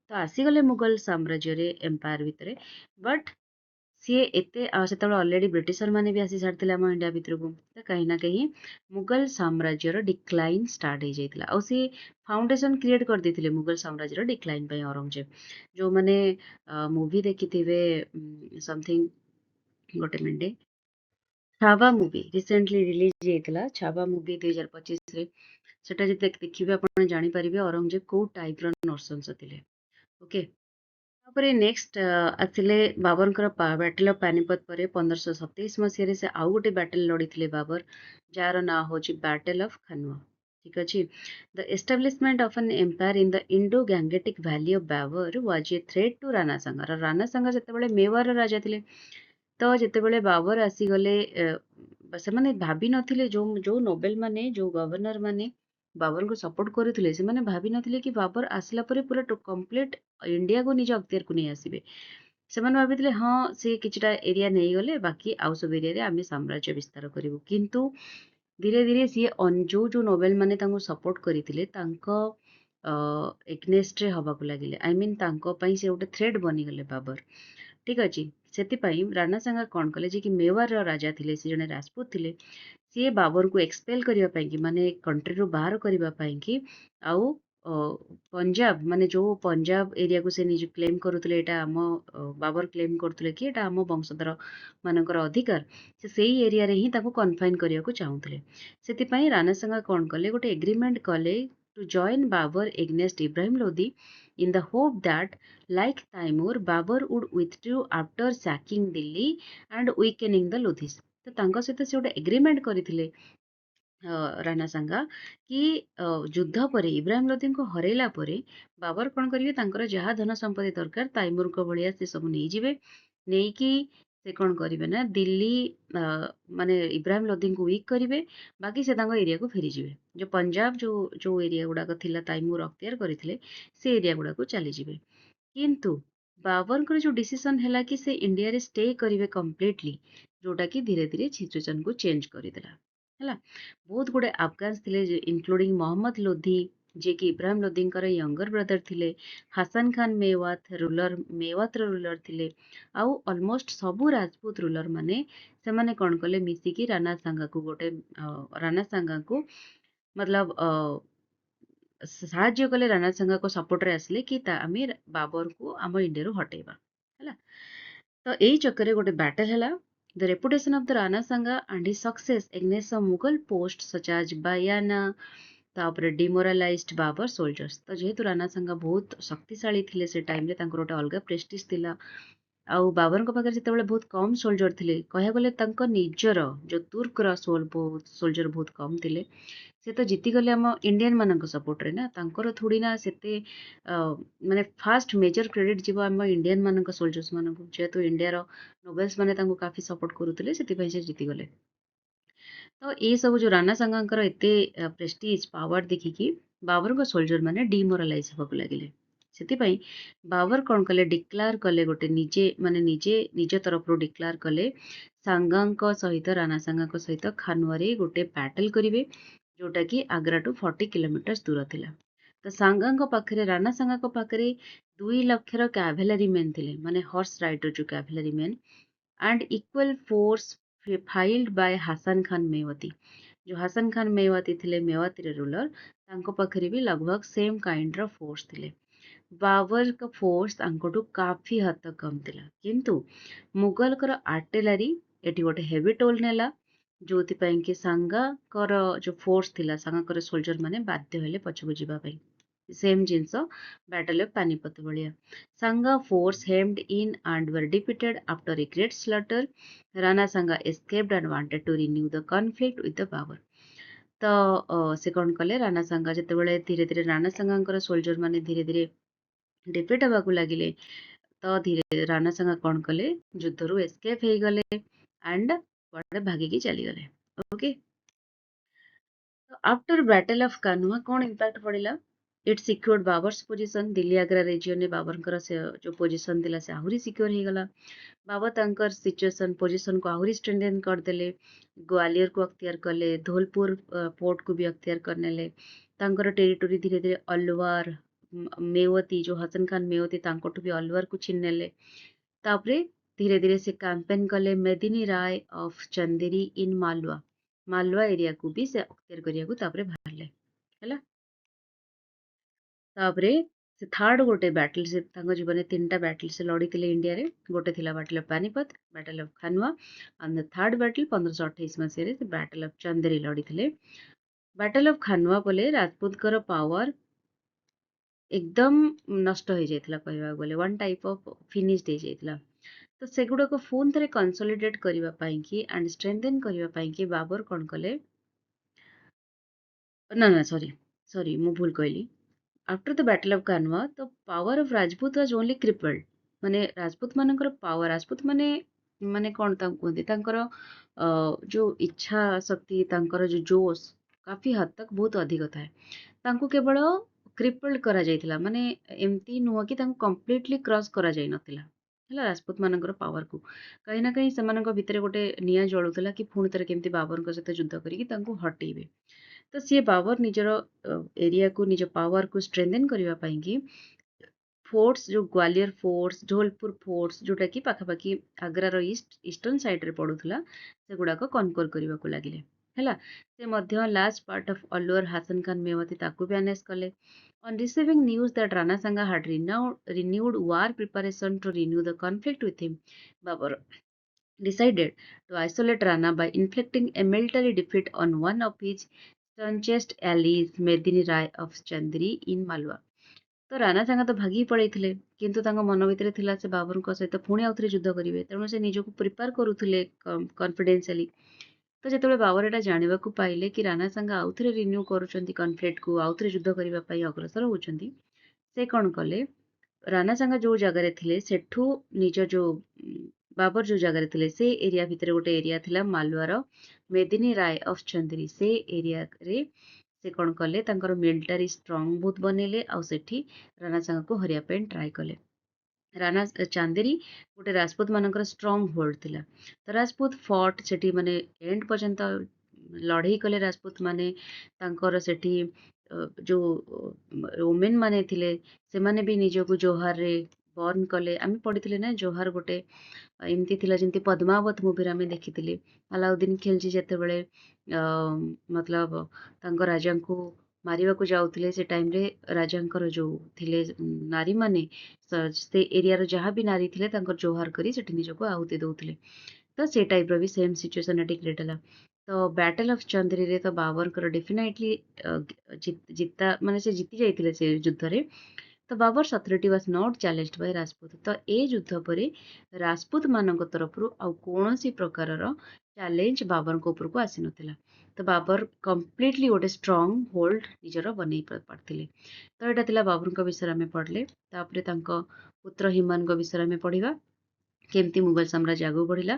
ତ ଆସିଗଲେ ମୁଗଲ ସାମ୍ରାଜ୍ୟରେ ଏମ୍ପାୟାର ଭିତରେ, ବଟ୍ ସିଏ ଏତେ ସେତେବେଳେ ଅଲରେଡି ବ୍ରିଟିଶର ମାନେ ବି ଆସି ସାରିଥିଲେ ଆମ ଇଣ୍ଡିଆ ଭିତରକୁ। ତ କାହିଁ ନା କାହିଁ ମୁଗଲ ସାମ୍ରାଜ୍ୟର ଡିକ୍ଲାଇନ୍ ଷ୍ଟାର୍ଟ ହେଇଯାଇଥିଲା, ଆଉ ସିଏ ଫାଉଣ୍ଡେସନ କ୍ରିଏଟ କରିଦେଇଥିଲେ ମୁଗଲ ସାମ୍ରାଜ୍ୟର ଡିକ୍ଲାଇନ୍ ପାଇଁ ଔରଙ୍ଗଜେବ। ଯୋଉମାନେ ମୁଭି ଦେଖିଥିବେ ସମଥିଙ୍ଗ, ଗୋଟେ minute, Chhaava movie recently release ହେଇଥିଲା, ଛାବା ମୁଭି 2025ରେ, ସେଟା ଯଦି ଦେଖିବେ ଆପଣ ଜାଣିପାରିବେ ଔରଙ୍ଗଜେବ କୋଉ ଟାଇପର ନୃଶଂସ ଥିଲେ। ଓକେ, ତାପରେ ନେକ୍ସଟ ଆସିଲେ ବାବରଙ୍କର ବ୍ୟାଟଲ ଅଫ ପାନିପତ ପରେ 1527 ମସିହାରେ ସେ ଆଉ ଗୋଟେ ବ୍ୟାଟଲ ଲଢିଥିଲେ ବାବର, ଯାହାର ନାଁ ହଉଛି ବ୍ୟାଟଲ ଅଫ ଖାନୱା। ଠିକ ଅଛି। The establishment of an empire in the Indo Gangetic valley of Babur was a threat to Rana Sanga. Rana Sanga ସେତେବେଳେ ମେୱାରର ରାଜା ଥିଲେ। ତ ଯେତେବେଳେ ବାବର ଆସିଗଲେ, ସେମାନେ ଭାବିନଥିଲେ, ଯୋଉ ନୋବେଲ ମାନେ, ଯୋଉ ଗଭର୍ଣ୍ଣର ମାନେ ବାବରଙ୍କୁ ସପୋର୍ଟ କରୁଥିଲେ, ସେମାନେ ଭାବିନଥିଲେ କି ବାବର ଆସିଲା ପରେ ପୁରା କମ୍ପ୍ଲିଟ ଇଣ୍ଡିଆକୁ ନିଜ ଅକ୍ତିଆରକୁ ନେଇ ଆସିବେ। ସେମାନେ ଭାବିଥିଲେ ହଁ ସେ କିଛିଟା ଏରିଆ ନେଇଗଲେ, ବାକି ଆଉ ସବୁ ଏରିଆରେ ଆମେ ସାମ୍ରାଜ୍ୟ ବିସ୍ତାର କରିବୁ। କିନ୍ତୁ ଧୀରେ ଧୀରେ ସିଏ ଯୋଉ ନୋବେଲ ମାନେ ତାଙ୍କୁ ସପୋର୍ଟ କରିଥିଲେ, ତାଙ୍କ ଏଗନେଷ୍ଟରେ ହବାକୁ ଲାଗିଲେ। ଆଇ ମିନ୍ ତାଙ୍କ ପାଇଁ ସେ ଗୋଟେ ଥ୍ରେଟ୍ ବନିଗଲେ ବାବର। ଠିକ ଅଛି। ସେଥିପାଇଁ ରାନା ସାଙ୍ଗା କଣ କଲେ, ଯେ କି ମେୱାରର ରାଜା ଥିଲେ, ସେ ଜଣେ ରାଜପୁତ ଥିଲେ, ସିଏ ବାବରକୁ ଏକ୍ସପେଲ କରିବା ପାଇଁ କି, ମାନେ କଣ୍ଟ୍ରିରୁ ବାହାର କରିବା ପାଇଁ କି, ଆଉ ପଞ୍ଜାବ, ମାନେ ଯୋଉ ପଞ୍ଜାବ ଏରିଆକୁ ସେ ନିଜେ କ୍ଲେମ କରୁଥିଲେ, ଏଇଟା ଆମ ବାବର କ୍ଲେମ କରୁଥିଲେ କି ଏଇଟା ଆମ ବଂଶଧର ମାନଙ୍କର ଅଧିକାର, ସେ ସେଇ ଏରିଆରେ ହିଁ ତାକୁ କନଫାଇନ କରିବାକୁ ଚାହୁଁଥିଲେ। ସେଥିପାଇଁ ରାନା ସାଙ୍ଗା କଣ କଲେ, ଗୋଟେ ଏଗ୍ରିମେଣ୍ଟ କଲେ to join Babur against Ibrahim Lodi, in the hope that, like Taimur, Babur would withdraw after sacking Delhi and weakening the Lodhis। ତ ତାଙ୍କ ସହିତ ସେ ଗୋଟେ ଏଗ୍ରିମେଣ୍ଟ କରିଥିଲେ ରାନା ସାଙ୍ଗା, କି ଯୁଦ୍ଧ ପରେ ଇବ୍ରାହିମ ଲୋଧିଙ୍କୁ ହରେଇଲା ପରେ ବାବର କଣ କରିବେ, ତାଙ୍କର ଯାହା ଧନ ସମ୍ପତ୍ତି ଦରକାର ତାଇମୁରଙ୍କ ଭଳିଆ ସେ ସବୁ ନେଇଯିବେ। ନେଇକି ସେ କଣ କରିବେ ନା, ଦିଲ୍ଲୀ ମାନେ ଇବ୍ରାହିମ ଲୋଧିଙ୍କୁ ୱିକ୍ କରିବେ, ବାକି ସେ ତାଙ୍କ ଏରିଆକୁ ଫେରିଯିବେ। ଯୋଉ ପଞ୍ଜାବ, ଯୋଉ ଏରିଆ ଗୁଡାକ ଥିଲା ତାଇମୁର ଅକ୍ତିଆର କରିଥିଲେ, ସେ ଏରିଆ ଗୁଡାକୁ ଚାଲିଯିବେ। କିନ୍ତୁ ବାବରଙ୍କର ଯୋଉ ଡିସିସନ ହେଲା କି ସେ ଇଣ୍ଡିଆରେ ଷ୍ଟେ କରିବେ କମ୍ପ୍ଲିଟଲି, ଯୋଉଟା କି ଧୀରେ ଧୀରେ ସିଚୁଏସନକୁ ଚେଞ୍ଜ କରିଦେଲା। ହେଲା, ବହୁତ ଗୁଡେ ଆଫଗାନ୍ସ ଥିଲେ, ଇନକ୍ଲୁଡିଂ ମହମ୍ମଦ ଲୋଧି, ଯିଏକି ଇବ୍ରାହିମ ଲୋଧିଙ୍କର ୟଙ୍ଗର ବ୍ରଦର ଥିଲେ, ହାସନ ଖାନ ମେୱାତର ରୁଲର ଥିଲେ, ଆଉ ଅଲମୋଷ୍ଟ ସବୁ ରାଜପୁତ ରୁଲର ମାନେ, ସେମାନେ କଣ କଲେ, ମିଶିକି ରାନା ସାଙ୍ଗାକୁ ମତଲବ ସାହାଯ୍ୟ କଲେ, ରାନା ସାଙ୍ଗାଙ୍କ ସପୋର୍ଟରେ ଆସିଲେ କି ଆମେ ବାବରକୁ ଆମ ଇଣ୍ଡିଆରୁ ହଟେଇବା। ହେଲା, ତ ଏଇ ଚକ୍କରରେ ଗୋଟେ ବ୍ୟାଟଲ ହେଲା। The reputation of the Rana Sanga and his success against some Mughal post such as Bayana, ତାପରେ ଡିମୋରାଲାଇଜ୍ଡ ବାବର ସୋଲଜର୍ସ। ତ ଯେହେତୁ ରାନା ସାଙ୍ଗା ବହୁତ ଶକ୍ତିଶାଳୀ ଥିଲେ, ସେ ଟାଇମରେ ତାଙ୍କର ଗୋଟେ ଅଲଗା ପ୍ରେଷ୍ଟିଜ ଥିଲା, ଆଉ ବାବରଙ୍କ ପାଖରେ ଯେତେବେଳେ ବହୁତ କମ ସୋଲଜର ଥିଲେ, କହିବାକୁ ଗଲେ ତାଙ୍କ ନିଜର ଯୋଉ ତୁର୍କର ସୋଲଜର ବହୁତ କମ ଥିଲେ, ସେ ତ ଜିତିଗଲେ ଆମ ଇଣ୍ଡିଆନ୍ ମାନଙ୍କ ସପୋର୍ଟରେ ନା, ତାଙ୍କର ଥୋଡ଼ି ନା ସେତେ ମାନେ ଫାଷ୍ଟ ମେଜର କ୍ରେଡିଟ୍ ଯିବ ଆମ ଇଣ୍ଡିଆନ୍ ମାନଙ୍କ ସୋଲଜର୍ସ ମାନଙ୍କୁ, ଯେହେତୁ ଇଣ୍ଡିଆର ନୋବେଲ୍ସ ମାନେ ତାଙ୍କୁ କାଫି ସପୋର୍ଟ କରୁଥିଲେ, ସେଥିପାଇଁ ସେ ଜିତିଗଲେ। ତ ଏ ସବୁ ଯୋଉ ରାଣା ସାଙ୍ଗାଙ୍କର ଏତେ ପ୍ରେଷ୍ଟିଜ୍ ପାୱାର ଦେଖିକି ବାବରଙ୍କ ସୋଲଜର ମାନେ ଡିମୋରାଲାଇଜ ହେବାକୁ ଲାଗିଲେ। ସେଥିପାଇଁ ବାବର କଣ କଲେ, ଡିକ୍ଲାର କଲେ, ଗୋଟେ ନିଜେ ନିଜ ତରଫରୁ ଡିକ୍ଲାର କଲେ ସାଙ୍ଗାଙ୍କ ସହିତ, ରାଣା ସାଙ୍ଗାଙ୍କ ସହିତ ଖାନୁଆରେ ଗୋଟେ ବ୍ୟାଟଲ କରିବେ, ଯୋଉଟା କି ଆଗ୍ରାଠୁ 40 କିଲୋମିଟର ଦୂର ଥିଲା। ତ ସାଙ୍ଗାଙ୍କ ପାଖରେ, ରାଣା ସାଙ୍ଗାଙ୍କ ପାଖରେ 2 ଲକ୍ଷର କ୍ୟାଭେଲାରୀ ମେନ୍ ଥିଲେ, ମାନେ ହର୍ସ ରାଇଡର ଯୋଉ cavalry men, and equal force filed by Hasan Khan Mewati. ଯୋଉ ହାସନ ଖାନ ମେୱାତି ଥିଲେ ମେୱାତିର ରୁଲର, ତାଙ୍କ ପାଖରେ ବି लगभग ସେମ୍ କାଇଣ୍ଡର ଫୋର୍ସ ଥିଲେ। ବାବରଙ୍କ ଫୋର୍ସ ତାଙ୍କଠୁ କାଫି ହଦ ତକ କମ୍ ଥିଲା, କିନ୍ତୁ ମୁଗଲଙ୍କର ଆର୍ଟିଲାରୀ ଏଠି ଗୋଟେ ହେଭି ଟୋଲ୍ ନେଲା, ଯୋଉଥିପାଇଁ କି ସାଙ୍ଗାଙ୍କର ଯୋଉ ଫୋର୍ସ ଥିଲା, ସାଙ୍ଗାଙ୍କର ସୋଲଜର ମାନେ ବାଧ୍ୟ ହେଲେ ପଛକୁ ଯିବା ପାଇଁ। ସେମ୍ ଜିନିଷ ବ୍ୟାଟଲ ଅଫ ପାନିପତ ଭଳିଆ। Sangha force hemmed in and were defeated after a great slaughter. Rana Sangha escaped and wanted to renew the conflict with the Babur. ତ ସେ କଣ କଲେ, ରାଣା ସାଙ୍ଗା ଯେତେବେଳେ ଧୀରେ ଧୀରେ ରାଣା ସାଙ୍ଗାଙ୍କର ସୋଲଜର ମାନେ ଧୀରେ ଧୀରେ ଡିଫିଟ୍ ହେବାକୁ ଲାଗିଲେ, ତ ଧୀରେ ରାଣା ସାଙ୍ଗା କଣ କଲେ, ଯୁଦ୍ଧରୁ ଏସ୍କେପ୍ ହେଇଗଲେ ଆଣ୍ଡ କୁଆଡେ ଭାଗିକି ଚାଲିଗଲେ। ଓକେ, ଆଫ୍ଟର ବ୍ୟାଟଲ ଅଫ କାନୁଆ କଣ ଇମ୍ପାକ୍ଟ ପଡିଲା? ଇଟ୍ ସିକ୍ୟୁର୍ଡ ବାବର୍ସ ପୋଜିସନ। ଦିଲ୍ଲୀ ଆଗ୍ରା ରିଜିୟନରେ ବାବରଙ୍କର ସେ ଯୋଉ ପୋଜିସନ ଥିଲା ସେ ଆହୁରି ସିକ୍ୟୁର ହେଇଗଲା। ବାବର ତାଙ୍କର ପୋଜିସନକୁ ଆହୁରି ଷ୍ଟ୍ରେନ୍ଥେନ୍ କରିଦେଲେ, ଗ୍ୱାଲିୟରକୁ ଅକ୍ତିଆର କଲେ, ଧୋଲପୁର ପୋର୍ଟକୁ ବି ଅକ୍ତିଆର କରିନେଲେ। ତାଙ୍କର ଟେରିଟୋରୀ ଧୀରେ ଧୀରେ ଅଲୱାର, ମେୱତି, ଯୋଉ ହସନ ଖାନ ମେୱତି, ତାଙ୍କଠୁ ବି ଅଲୱାରକୁ ଛିନ୍ ନେଲେ। ତାପରେ ଧୀରେ ଧୀରେ ସେ କ୍ୟାମ୍ପେନ୍ କଲେ ମେଦିନୀ ରାୟ ଅଫ ଚନ୍ଦେରୀ ଇନ୍ ମାଲୱା ଏରିଆକୁ ବି ସେ ଅକ୍ତିଆର କରିବାକୁ ତାପରେ ବାହାରିଲେ। ହେଲା, ତାପରେ ସେ ଥାର୍ଡ ଗୋଟେ ବ୍ୟାଟଲ, ସେ ତାଙ୍କ ଜୀବନରେ 3ଟା ବ୍ୟାଟଲ ସେ ଲଢିଥିଲେ ଇଣ୍ଡିଆରେ। ଗୋଟେ ଥିଲା battle of Panipat, battle of Khanua, and third battle 1528 ମସିହାରେ ସେ ବ୍ୟାଟଲ ଅଫ ଚନ୍ଦେରୀ ଲଢିଥିଲେ। ବ୍ୟାଟଲ ଅଫ ଖାନୁଆ ପରେ ରାଜପୁତଙ୍କର ପାୱାର ଏକଦମ ନଷ୍ଟ ହେଇଯାଇଥିଲା, କହିବାକୁ ଗଲେ ୱାନ୍ ଟାଇପ ଅଫ ଫିନିଶ୍ଡ ହେଇଯାଇଥିଲା। ତ ସେଗୁଡାକ ପୁଣି ଥରେ କନସୋଲିଡେଟ କରିବା ପାଇଁ କି ଆଣ୍ଡ ଷ୍ଟ୍ରେନ୍ଥେନ୍ କରିବା ପାଇଁ କି ବାବର କଣ କଲେ, ନା ସରି ମୁଁ ଭୁଲ କହିଲି। After the Battle of Kanwa, the power of Rajput was only crippled. ମାନେ ରାଜପୁତ ମାନଙ୍କର ପାୱାର, ରାଜପୁତ ମାନେ ମାନେ କଣ ତାଙ୍କୁ କୁହନ୍ତି, ତାଙ୍କର ଯୋଉ ଇଚ୍ଛା ଶକ୍ତି, ତାଙ୍କର ଯୋଉ ଜୋଶ କାଫି ହଦ ତକ ବହୁତ ଅଧିକ ଥାଏ। ତାଙ୍କୁ କେବଳ କ୍ରିପଲ୍ଡ କରାଯାଇଥିଲା, ମାନେ ଏମିତି ନୁହଁ କି ତାଙ୍କୁ କମ୍ପ୍ଲିଟଲି କ୍ରସ୍ କରାଯାଇ ନଥିଲା। ହେଲା, ରାଜପୁତ ମାନଙ୍କର ପାୱାରକୁ କାହିଁ ନା କାହିଁ ସେମାନଙ୍କ ଭିତରେ ଗୋଟେ ନିଆଁ ଜଳୁଥିଲା କି ପୁଣି ଥରେ କେମିତି ବାବରଙ୍କ ସହିତ ଯୁଦ୍ଧ କରିକି ତାଙ୍କୁ ହଟେଇବେ। ତ ସିଏ ବାବର ନିଜର ଏରିଆକୁ, ନିଜ ପାୱାରକୁ ଷ୍ଟ୍ରେନ୍ଥେନ୍ କରିବା ପାଇଁ କି ଫୋର୍ସ, ଯୋଉ ଗ୍ୱାଲିୟର ଫୋର୍ସ, ଢୋଲପୁର ଫୋର୍ସ, ଯୋଉଟା କି ପାଖାପାଖି ଆଗ୍ରାର ଇଷ୍ଟର୍ନ ସାଇଡରେ ପଡୁଥିଲା, ସେଗୁଡାକ କନକର କରିବାକୁ ଲାଗିଲେ। ହେଲା, ସେ ମଧ୍ୟ last part of Alwar Hasan Khan Mewati ତାକୁ ବି ଆନେସ୍ କଲେ। On receiving news that Rana Sangha had renewed war preparation to renew the conflict with him, Babur decided to isolate Rana by inflicting a military defeat on one of his staunchest allies, Medini Rai of Chandri in Malwa. ତ ରାଣା ସାଙ୍ଗା ତ ଭାଗିକି ପଳେଇଥିଲେ, କିନ୍ତୁ ତାଙ୍କ ମନ ଭିତରେ ଥିଲା ସେ ବାବରଙ୍କ ସହିତ ପୁଣି ଆଉଥରେ ଯୁଦ୍ଧ କରିବେ, ତେଣୁ ସେ ନିଜକୁ ପ୍ରିପେୟାର କରୁଥିଲେ କନଫିଡେନ୍ସିଆଲି। ତ ଯେତେବେଳେ ବାବର ଏଟା ଜାଣିବାକୁ ପାଇଲେ କି ରାଣା ସାଙ୍ଗା ଆଉଥରେ ରିନ୍ୟୁ କରୁଛନ୍ତି କନଫ୍ଲିକ୍ଟକୁ, ଆଉଥରେ ଯୁଦ୍ଧ କରିବା ପାଇଁ ଅଗ୍ରସର ହଉଛନ୍ତି, ସେ କଣ କଲେ, ରାଣା ସାଙ୍ଗା ଯୋଉ ଜାଗାରେ ଥିଲେ ସେଠୁ ନିଜ ଯୋଉ ବାବର ଯୋଉ ଜାଗାରେ ଥିଲେ ସେ ଏରିଆ ଭିତରେ ଗୋଟେ ଏରିଆ ଥିଲା ମାଲୱାର, ମେଦିନୀ ରାୟ ଅଫ ଚନ୍ଦେରୀ, ସେ ଏରିଆରେ ସେ କଣ କଲେ, ତାଙ୍କର ମିଲିଟାରୀ ଷ୍ଟ୍ରଙ୍ଗ ବହୁତ ବନେଇଲେ, ଆଉ ସେଠି ରାଣା ସାଙ୍ଗାକୁ ହରାଇବା ପାଇଁ ଟ୍ରାଏ କଲେ। ରାଣା ଚାନ୍ଦେରୀ ଗୋଟେ ରାଜପୁତ ମାନଙ୍କର ଷ୍ଟ୍ରଙ୍ଗ ହୋଲ୍ଡ ଥିଲା। ତ ରାଜପୁତ ଫଟ୍ ସେଠି, ମାନେ ଏଣ୍ଡ ପର୍ଯ୍ୟନ୍ତ ଲଢେଇ କଲେ ରାଜପୁତ ମାନେ। ତାଙ୍କର ସେଠି ଯୋଉ ଓମେନ୍ ମାନେ ଥିଲେ, ସେମାନେ ବି ନିଜକୁ ଜୋହାରରେ ବର୍ନ କଲେ। ଆମେ ପଢିଥିଲେ ନା, ଜୋହାର ଗୋଟେ ଏମିତି ଥିଲା ଯେମିତି ପଦ୍ମାବତ ମୁଭିରେ ଆମେ ଦେଖିଥିଲେ, ଆଲାଉଦ୍ଦିନ ଖିଲଜି ଯେତେବେଳେ ମତଲବ ତାଙ୍କ ରାଜାଙ୍କୁ ମାରିବାକୁ ଯାଉଥିଲେ, ସେ ଟାଇମରେ ରାଜାଙ୍କର ଯୋଉ ଥିଲେ ନାରୀମାନେ, ସେ ଏରିଆର ଯାହା ବି ନାରୀ ଥିଲେ ତାଙ୍କର ଜୋହାର କରି ସେଠି ନିଜକୁ ଆହୁତି ଦଉଥିଲେ। ତ ସେ ଟାଇପର ବି ସେମ୍ ସିଚୁଏସନ ଏଠି କ୍ରିଏଟ୍ ହେଲା। ତ ବ୍ୟାଟଲ ଅଫ ଚନ୍ଦେରୀରେ ତ ବାବରଙ୍କର ଡେଫିନେଟଲି ଜିତା, ମାନେ ସେ ଜିତି ଯାଇଥିଲେ ସେ ଯୁଦ୍ଧରେ। ତ Babur authority was not challenged by Rajput. तो ए युद्ध पर राजपूत मान तरफ आउ कौन प्रकार चैलेंज बाबर ऊपर को आसी नथिला। तो बाबर कम्प्लीटली गोटे स्ट्रंग होल्ड निजर बन पारथिले। तो यहाँ थिला बाबर विषय आम पढ़ले। तापर तांको पुत्र हिमान विषय आम पढ़ा केमती मुगल साम्राज्य आगू बढ़िला।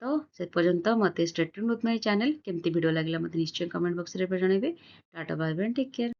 तो से पर्यंत मत stay tuned with my channel. केमती वीडियो लागला मत निश्चय कमेंट बॉक्स रे जनइबे। Tata bye bye take care.